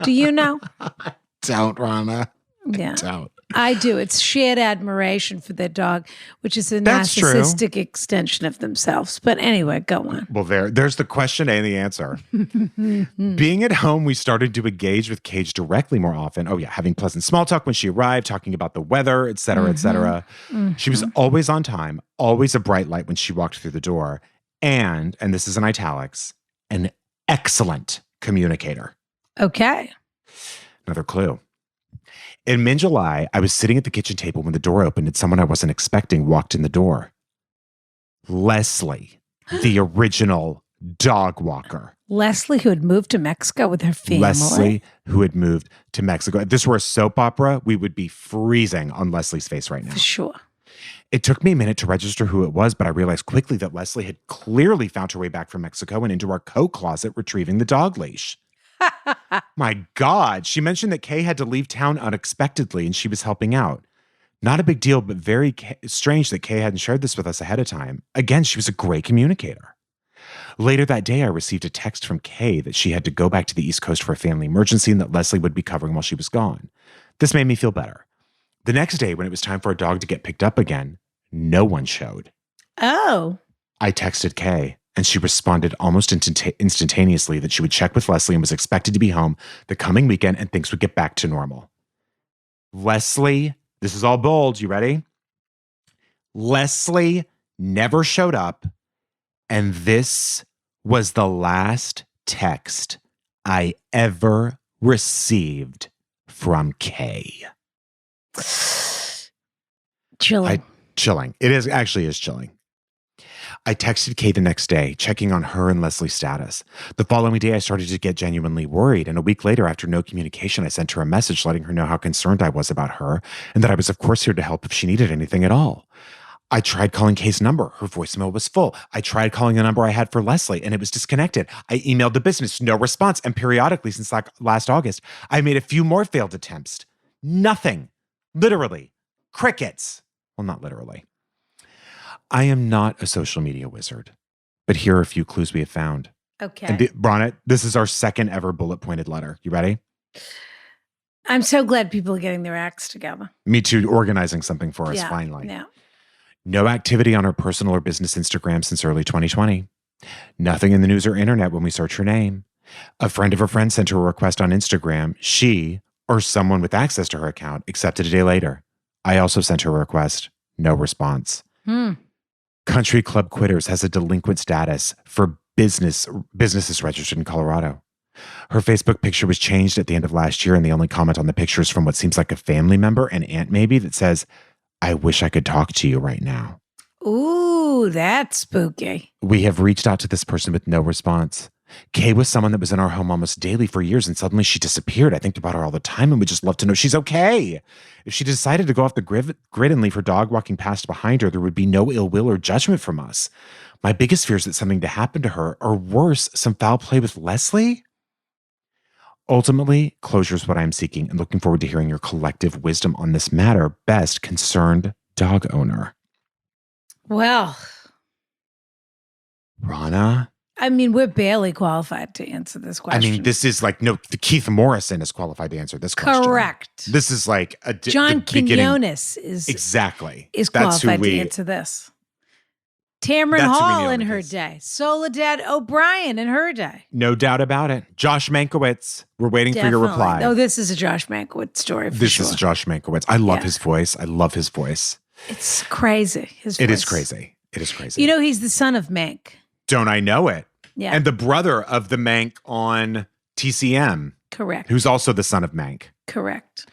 Do you know? Don't, Rana. Yeah. Don't. I do. It's shared admiration for their dog, which is a That's true. narcissistic extension of themselves. But anyway, go on. Well, there's the question and the answer. Being at home, we started to engage with Cage directly more often. Oh, yeah, having pleasant small talk when she arrived, talking about the weather, et cetera, et cetera. She was always on time, always a bright light when she walked through the door. And this is in italics, an excellent communicator. Okay. Another clue. In mid-July, I was sitting at the kitchen table when the door opened and someone I wasn't expecting walked in the door. Leslie, the original dog walker. Leslie, who had moved to Mexico with her family. Leslie, who had moved to Mexico. If this were a soap opera, we would be freezing on Leslie's face right now. For sure. It took me a minute to register who it was, but I realized quickly that Leslie had clearly found her way back from Mexico and into our coat closet retrieving the dog leash. My God, she mentioned that Kay had to leave town unexpectedly and she was helping out. Not a big deal, but very strange that Kay hadn't shared this with us ahead of time. Again, she was a great communicator. Later that day, I received a text from Kay that she had to go back to the East Coast for a family emergency and that Leslie would be covering while she was gone. This made me feel better. The next day, when it was time for our dog to get picked up again, no one showed. Oh. I texted Kay. And she responded almost instantaneously that she would check with Leslie and was expected to be home the coming weekend and things would get back to normal. Leslie, this is all bold. You ready? Leslie never showed up. And this was the last text I ever received from Kay. Chilling. Chilling. It actually is chilling. I texted Kay the next day, checking on her and Leslie's status. The following day, I started to get genuinely worried, and a week later, after no communication, I sent her a message letting her know how concerned I was about her, and that I was, of course, here to help if she needed anything at all. I tried calling Kay's number. Her voicemail was full. I tried calling the number I had for Leslie, and it was disconnected. I emailed the business, no response, and periodically since last August, I made a few more failed attempts. Nothing. Literally. Crickets. Well, not literally. I am not a social media wizard, but here are a few clues we have found. Okay. And Bronnet, this is our second ever bullet pointed letter. You ready? I'm so glad people are getting their acts together. Me too, organizing something for us finally. Yeah. No activity on her personal or business Instagram since early 2020. Nothing in the news or internet when we search her name. A friend of a friend sent her a request on Instagram. She, or someone with access to her account, accepted a day later. I also sent her a request. No response. Country Club Quitters has a delinquent status for businesses registered in Colorado. Her Facebook picture was changed at the end of last year, and the only comment on the picture is from what seems like a family member, an aunt maybe, that says, I wish I could talk to you right now. Ooh, that's spooky. We have reached out to this person with no response. Kay was someone that was in our home almost daily for years, and suddenly she disappeared. I think about her all the time and would just love to know she's okay. If she decided to go off the grid and leave her dog walking past behind her, there would be no ill will or judgment from us. My biggest fear is that something to happen to her, or worse, some foul play with Leslie. Ultimately, closure is what I'm seeking, and looking forward to hearing your collective wisdom on this matter. Best, concerned dog owner. Well, Rana? I mean, we're barely qualified to answer this question. I mean, this is like, no, Keith Morrison is qualified to answer this question. Correct. This is like a John Quinones is qualified to answer this. Tamron Hall in her day. Soledad O'Brien in her day. No doubt about it. Josh Mankiewicz. We're waiting for your reply. Oh, this is a Josh Mankiewicz story for sure. This is Josh Mankiewicz. I love his voice. I love his voice. It's crazy. It is crazy. It is crazy. You know, he's the son of Mank. Don't I know it? Yeah. And the brother of the Mank on TCM. Correct. Who's also the son of Mank. Correct.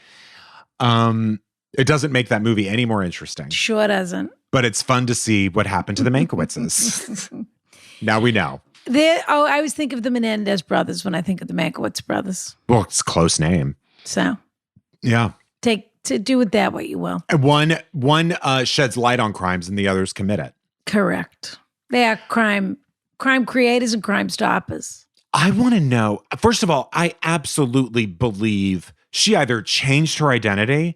It doesn't make that movie any more interesting. Sure doesn't. But it's fun to see what happened to the Mankiewiczes. Now we know. I always think of the Menendez brothers when I think of the Mankiewicz brothers. Well, it's a close name. So. Yeah. Do with that what you will. And one sheds light on crimes and the others commit it. Correct. They are crime creators and crime stoppers. I want to know, first of all, I absolutely believe she either changed her identity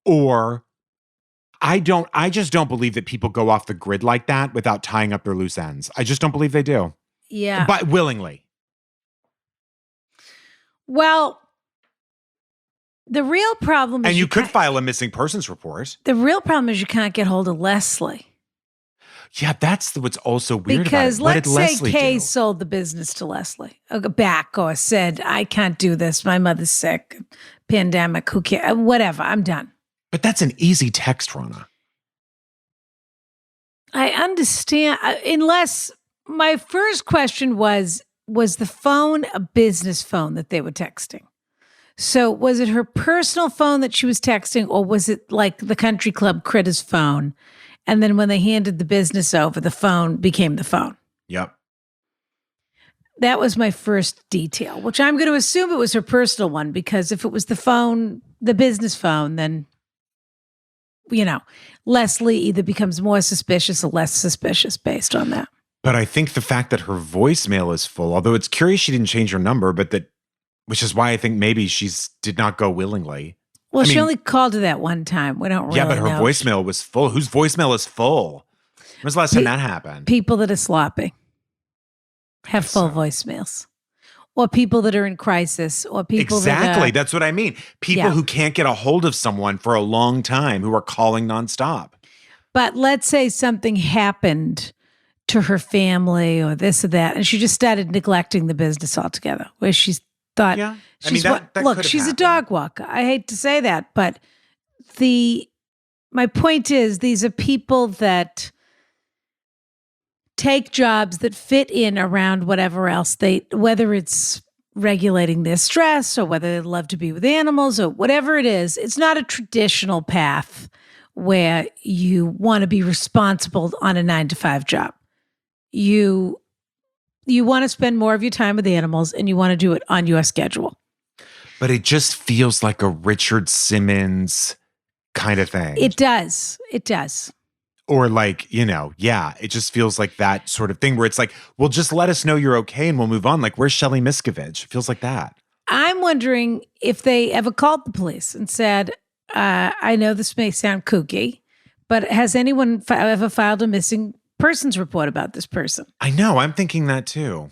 or I just don't believe that people go off the grid like that without tying up their loose ends. I just don't believe they do. Yeah. But willingly. Well, the real problem is and you could file a missing persons report. The real problem is you can't get hold of Leslie. Yeah, that's what's also weird because about it. Let's say Kay sold the business to Leslie back or said, I can't do this. My mother's sick. Pandemic. Who cares? Whatever. I'm done. But that's an easy text, Rana. I understand. Unless my first question was the phone a business phone that they were texting? So was it her personal phone that she was texting, or was it like the country club critter's phone? And then when they handed the business over, the phone became the phone. Yep. That was my first detail, which I'm going to assume it was her personal one, because if it was the phone, the business phone, then, Leslie either becomes more suspicious or less suspicious based on that. But I think the fact that her voicemail is full, although it's curious she didn't change her number, which is why I think maybe did not go willingly. Well, she only called her that one time. We don't really know. Yeah, but her voicemail was full. Whose voicemail is full? When's the last time that happened? People that are sloppy have full voicemails. Or people that are in crisis. Or people Exactly. That's what I mean. People who can't get a hold of someone for a long time who are calling nonstop. But let's say something happened to her family or this or that, and she just started neglecting the business altogether, where she thought, she's a dog walker. I hate to say that, but my point is, these are people that take jobs that fit in around whatever else whether it's regulating their stress or whether they love to be with animals or whatever it is. It's not a traditional path where you want to be responsible on a 9-to-5 job. You want to spend more of your time with animals, and you want to do it on your schedule. But it just feels like a Richard Simmons kind of thing. It does. It does. Or like, it just feels like that sort of thing where it's like, well, just let us know you're okay and we'll move on. Like, where's Shelley Miscavige? It feels like that. I'm wondering if they ever called the police and said, I know this may sound kooky, But has anyone ever filed a missing persons report about this person? I know. I'm thinking that too.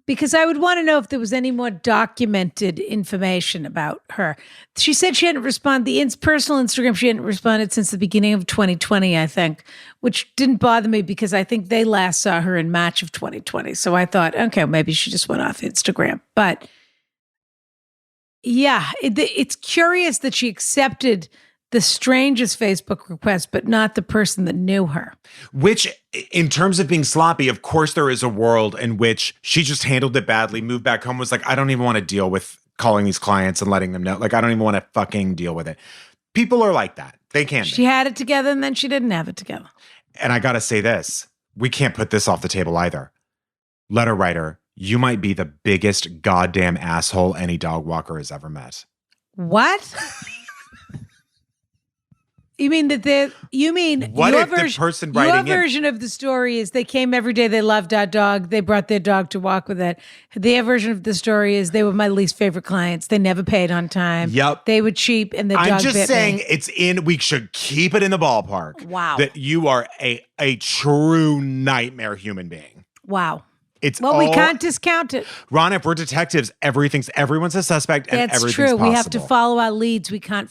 Because I would want to know if there was any more documented information about her. She said she hadn't responded. The personal Instagram, she hadn't responded since the beginning of 2020, I think, which didn't bother me because I think they last saw her in March of 2020. So I thought, okay, maybe she just went off Instagram. But yeah, it's curious that she accepted the strangest Facebook request, but not the person that knew her. Which, in terms of being sloppy, of course, there is a world in which she just handled it badly, moved back home, was like, I don't even want to deal with calling these clients and letting them know. Like, I don't even want to fucking deal with it. People are like that. They can be. She had it together and then she didn't have it together. And I got to say this. We can't put this off the table either. Letter writer, you might be the biggest goddamn asshole any dog walker has ever met. What? You mean that you mean what your if the person writing your in, version of the story is they came every day, they loved our dog, they brought their dog to walk with it. Their version of the story is they were my least favorite clients. They never paid on time. Yep. They were cheap and the dog I'm just bit saying me. we should keep it in the ballpark. Wow. That you are a true nightmare human being. Wow. It's Well, we can't discount it. Ron, if we're detectives, everyone's a suspect and That's everything's true. possible. We have to follow our leads. We can't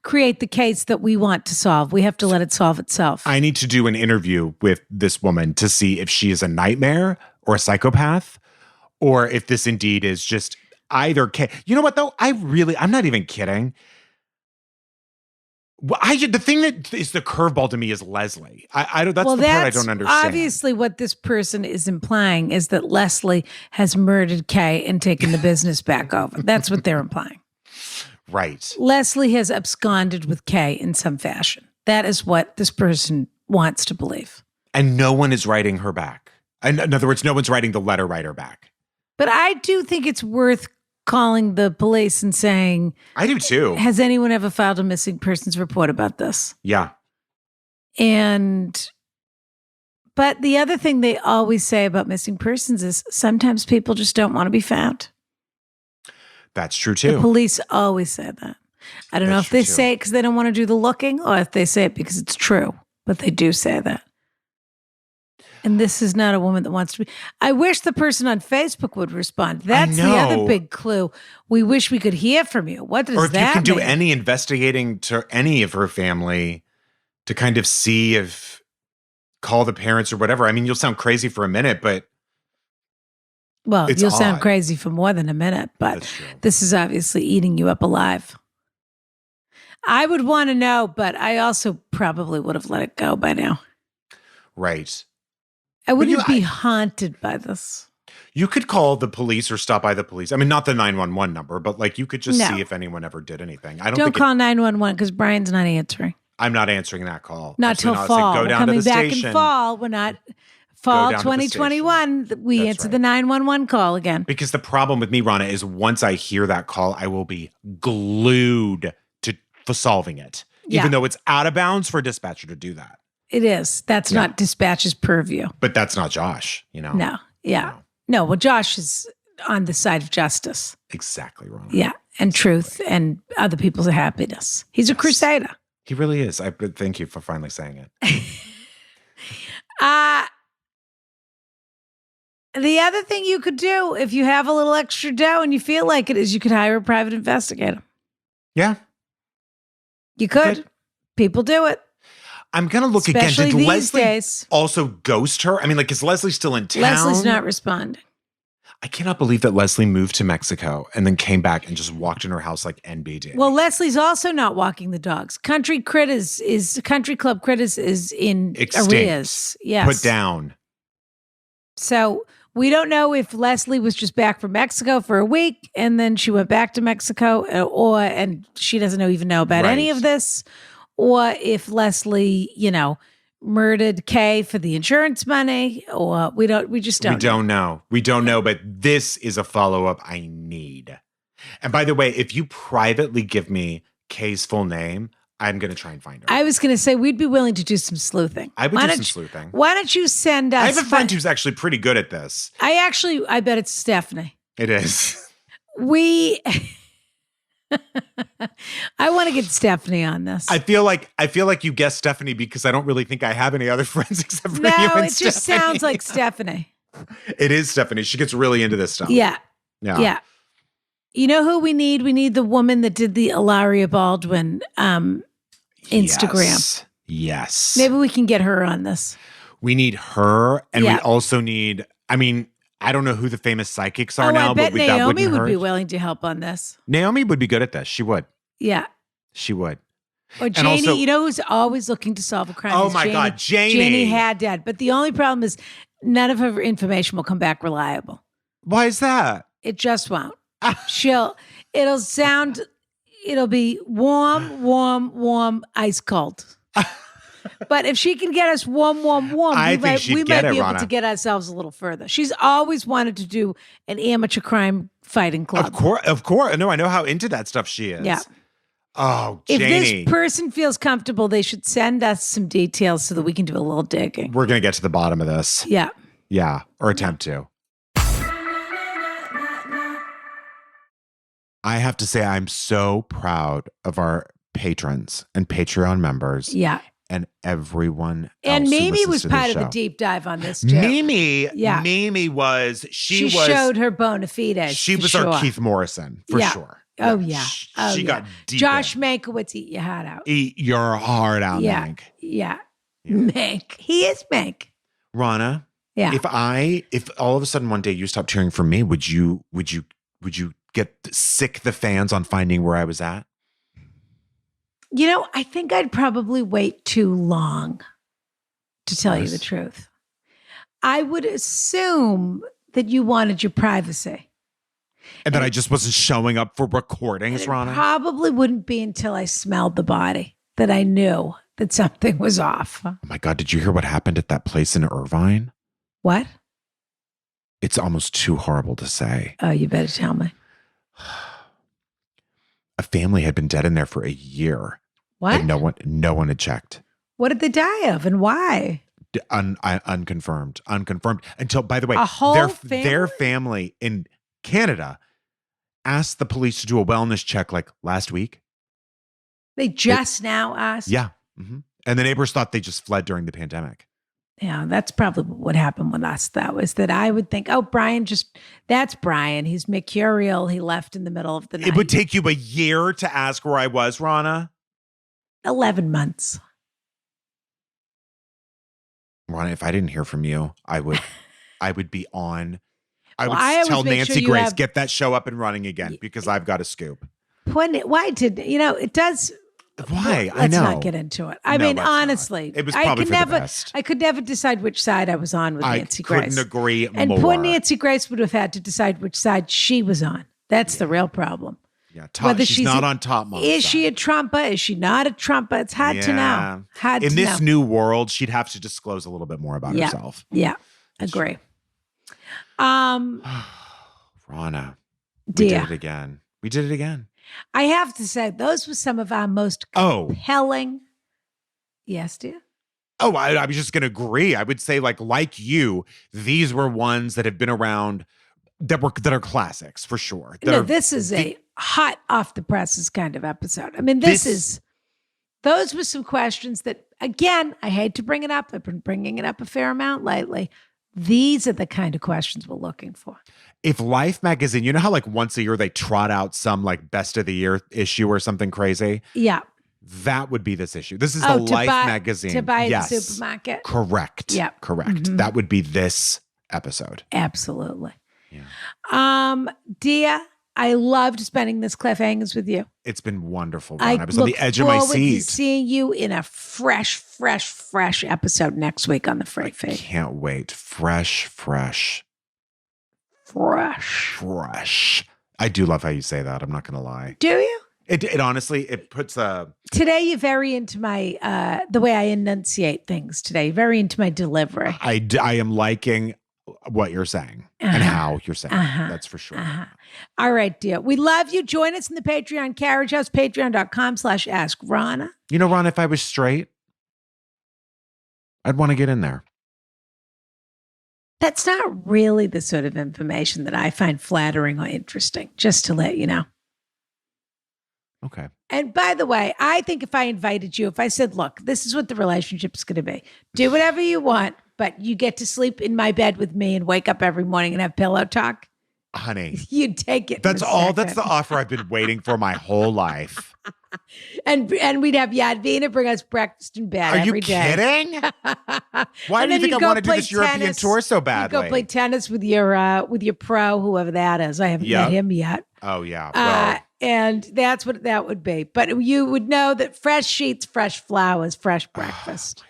create the case that we want to solve. We have to let it solve itself. I need to do an interview with this woman to see if she is a nightmare or a psychopath, or if this indeed is just either. You know what, though? I'm not even kidding. The thing that is the curveball to me is Leslie. That's the part I don't understand. Obviously, what this person is implying is that Leslie has murdered Kay and taken the business back over. That's what they're implying. Right. Leslie has absconded with Kay in some fashion. That is what this person wants to believe. And no one is writing her back. In other words, no one's writing the letter writer back. But I do think it's worth calling the police and saying, I do too. Has anyone ever filed a missing persons report about this? Yeah. But the other thing they always say about missing persons is sometimes people just don't want to be found. That's true too. The police always say that. I don't know if they say it because they don't want to do the looking or if they say it because it's true, but they do say that. And this is not a woman that wants to be. I wish the person on Facebook would respond. That's the other big clue. We wish we could hear from you. What does that mean? Or if you can do any investigating to any of her family to kind of see if call the parents or whatever. I mean, you'll sound crazy for a minute, but well, you'll sound crazy for more than a minute, but this is obviously eating you up alive. I would want to know, but I also probably would have let it go by now. Right. I wouldn't be haunted by this. You could call the police or stop by the police. I mean, not the 911 number, but like you could just see if anyone ever did anything. Don't call 911 because Brian's not answering. I'm not answering that call. Not till fall. Go down coming to the back station. In fall. We're not. Fall 2021, we answer the 911 call again. Because the problem with me, Rana, is once I hear that call, I will be glued for solving it. Even though it's out of bounds for a dispatcher to do that. It is. That's not dispatch's purview. But that's not Josh, you know? No. Yeah. No, well, Josh is on the side of justice. Exactly, Rana. Yeah. And truth and other people's happiness. He's a crusader. He really is. Thank you for finally saying it. The other thing you could do if you have a little extra dough and you feel like it is you could hire a private investigator. Yeah. You could. People do it. I'm going to look especially again. Did these Leslie days. Also ghost her? I mean, like, is Leslie still in town? Leslie's not responding. I cannot believe that Leslie moved to Mexico and then came back and just walked in her house like NBD. Well, Leslie's also not walking the dogs. Country Club Critters is in arrears. Yes. Put down. So we don't know if Leslie was just back from Mexico for a week and then she went back to Mexico and she doesn't even know about any of this, or if Leslie, murdered Kay for the insurance money, or we just don't know. We don't know, but this is a follow-up I need. And by the way, if you privately give me Kay's full name, I'm going to try and find her. I was going to say we'd be willing to do some sleuthing. I would do some sleuthing. Why don't you send us? I have a friend who's actually pretty good at this. I bet it's Stephanie. It is. I want to get Stephanie on this. I feel like you guessed Stephanie because I don't really think I have any other friends except for you no, and it just Stephanie. sounds like Stephanie. It is Stephanie. She gets really into this stuff. Yeah. You know who we need? We need the woman that did the Ilaria Baldwin Instagram. Yes. Maybe we can get her on this. We need her, and we also need, I mean, I don't know who the famous psychics are now, I bet but that Naomi wouldn't would hurt. be willing to help on this. Naomi would be good at this. She would. Yeah. She would. Or Janie, also, you know who's always looking to solve a crime? Oh my God, Janie. Janie Haddad. But the only problem is none of her information will come back reliable. Why is that? It just won't. It'll be warm, ice cold. But if she can get us warm, we might be able to get ourselves a little further. She's always wanted to do an amateur crime fighting club. Of course. No, I know how into that stuff she is. Yeah. Oh, If Janie. this person feels comfortable, they should send us some details so that we can do a little digging. We're going to get to the bottom of this. Yeah. Yeah. Or attempt to. I have to say, I'm so proud of our patrons and Patreon members. Yeah. And everyone and else Mimi was part of the deep dive on this too. Mimi was she showed her bona fides. She was our Keith Morrison for sure. Oh yeah. She got deep. Josh Mankiewicz, eat your heart out. Eat your heart out, Mank. Yeah. Mank. He is Mank. Rana. Yeah. If all of a sudden one day you stopped cheering for me, would you get sick the fans on finding where I was at? You know, I think I'd probably wait too long to tell you the truth. I would assume that you wanted your privacy. And that I just wasn't showing up for recordings, Rana? Probably wouldn't be until I smelled the body that I knew that something was off. Oh my God, did you hear what happened at that place in Irvine? What? It's almost too horrible to say. Oh, you better tell me. A family had been dead in there for a year. What? And no one had checked. What did they die of and why? Unconfirmed. Until, by the way, their family in Canada asked the police to do a wellness check like last week. They just now asked? Yeah. Mm-hmm. And the neighbors thought they just fled during the pandemic. Yeah, that's probably what happened with us. That was that I would think, that's Brian. He's mercurial. He left in the middle of the night. It would take you a year to ask where I was, Rana? 11 months. Rana, if I didn't hear from you, I would be on. I would tell Nancy Grace, get that show up and running again because I've got a scoop. It does. Why? Let's not get into it. I mean, honestly, it was probably the best. I could never decide which side I was on with Nancy Grace. I couldn't agree more. And poor Nancy Grace would have had to decide which side she was on. That's the real problem. Yeah, she's not on Top Mom. Is she a Trumper? Is she not a Trumper? It's hard to know. In this new world, she'd have to disclose a little bit more about herself. Yeah, agree. Rana, we did it again. I have to say, those were some of our most compelling. Yes, dear. Oh, I was just going to agree. I would say, like you, these were ones that have been around that are classics for sure. This is a hot off the presses kind of episode. I mean, those were some questions that, again, I hate to bring it up. I've been bringing it up a fair amount lately. These are the kind of questions we're looking for. If Life magazine, you know how like once a year they trot out some like best of the year issue or something crazy? Yeah. That would be this issue. This is the Life magazine. To buy at the supermarket? Correct. Yeah. Correct. Mm-hmm. That would be this episode. Absolutely. Yeah. Dear, I loved spending this Cliffhangers with you. It's been wonderful, Ron. I was on the edge of my seat. I look forward to seeing you in a fresh episode next week on the Free Feed. I can't wait. Fresh. I do love how you say that. I'm not going to lie. Do you? It honestly, it puts a... Today you're very into my, the way I enunciate things today. Very into my delivery. I am liking what you're saying and how you're saying it. That's for sure. All right, dear. We love you. Join us in the Patreon Carriage House, patreon.com/AskRana. You know, Ron, if I was straight, I'd want to get in there. That's not really the sort of information that I find flattering or interesting, just to let you know. Okay. And by the way, I think if I invited you, if I said, look, this is what the relationship's going to be, do whatever you want, but you get to sleep in my bed with me and wake up every morning and have pillow talk. Honey, You'd take it. that's all. That's the offer I've been waiting for my whole life. And we'd have Yadvina bring us breakfast in bed every day. Are you kidding? Why do you think I want to do this European tour so badly? You go play tennis with your pro, whoever that is. I haven't met him yet. Oh yeah. Well, and that's what that would be. But you would know that fresh sheets, fresh flowers, fresh breakfast,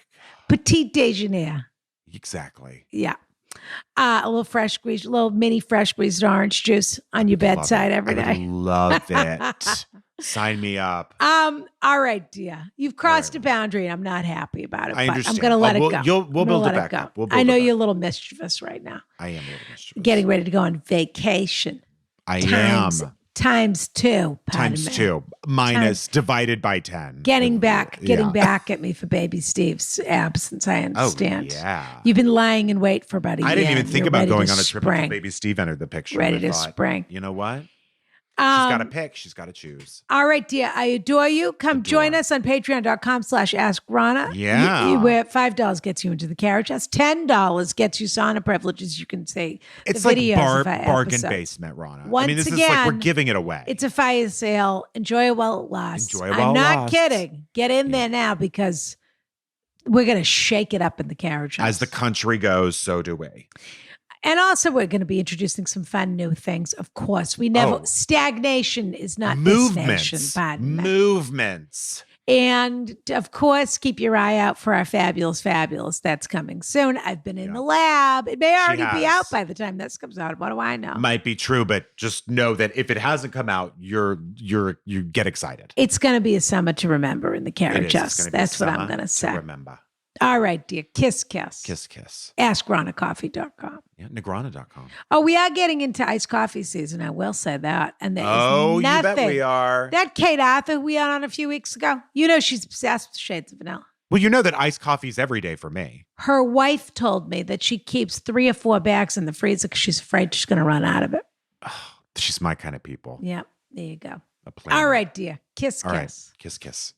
petit déjeuner. Exactly. Yeah. A little fresh squeezed, little mini fresh squeezed orange juice on your bedside every day. I would love it. Sign me up. All right, dear. You've crossed a boundary and I'm not happy about it. I understand. I'm going to let it go. We'll build it back up. I know you're a little mischievous right now. I am a little mischievous. Getting ready to go on vacation. I am. Times two. Times two. Minus divided by 10. Getting back at me for baby Steve's absence. I understand. Oh, yeah. You've been lying in wait for about a year. I didn't even think about going on a trip until baby Steve entered the picture. Ready to spring. You know what? She's got to pick. She's got to choose. All right, dear. I adore you. Come join us on patreon.com/AskRana. Yeah. Where $5 gets you into the carriage house. $10 gets you sauna privileges. You can see it's the like videos of our bargain episodes. basement, Rana. Once this again, is like we're giving it away. It's a fire sale. Enjoy it while it lasts. Enjoy it while I'm it not lasts. kidding. Get in there now because we're going to shake it up in the carriage house. As the country goes, so do we. And also, we're going to be introducing some fun new things. Of course, stagnation is not this nation. Movements. And of course, keep your eye out for our Fabulous Fabulous. That's coming soon. I've been in the lab. It may already be out by the time this comes out. What do I know? Might be true, but just know that if it hasn't come out, you get excited. It's going to be a summer to remember in the carriage house. That's what I'm going to say. Remember. All right, dear. Kiss, kiss. Kiss, kiss. AskRanaCoffee.com. Yeah, Negrana.com. Oh, we are getting into iced coffee season. I will say that. And there is nothing. You bet we are. That Kate Arthur we had on a few weeks ago. You know she's obsessed with shades of vanilla. Well, you know that iced coffee is every day for me. Her wife told me that she keeps 3 or 4 bags in the freezer because she's afraid she's going to run out of it. Oh, she's my kind of people. Yep. There you go. A plan. All right, dear. Kiss, kiss. All right. Kiss, kiss.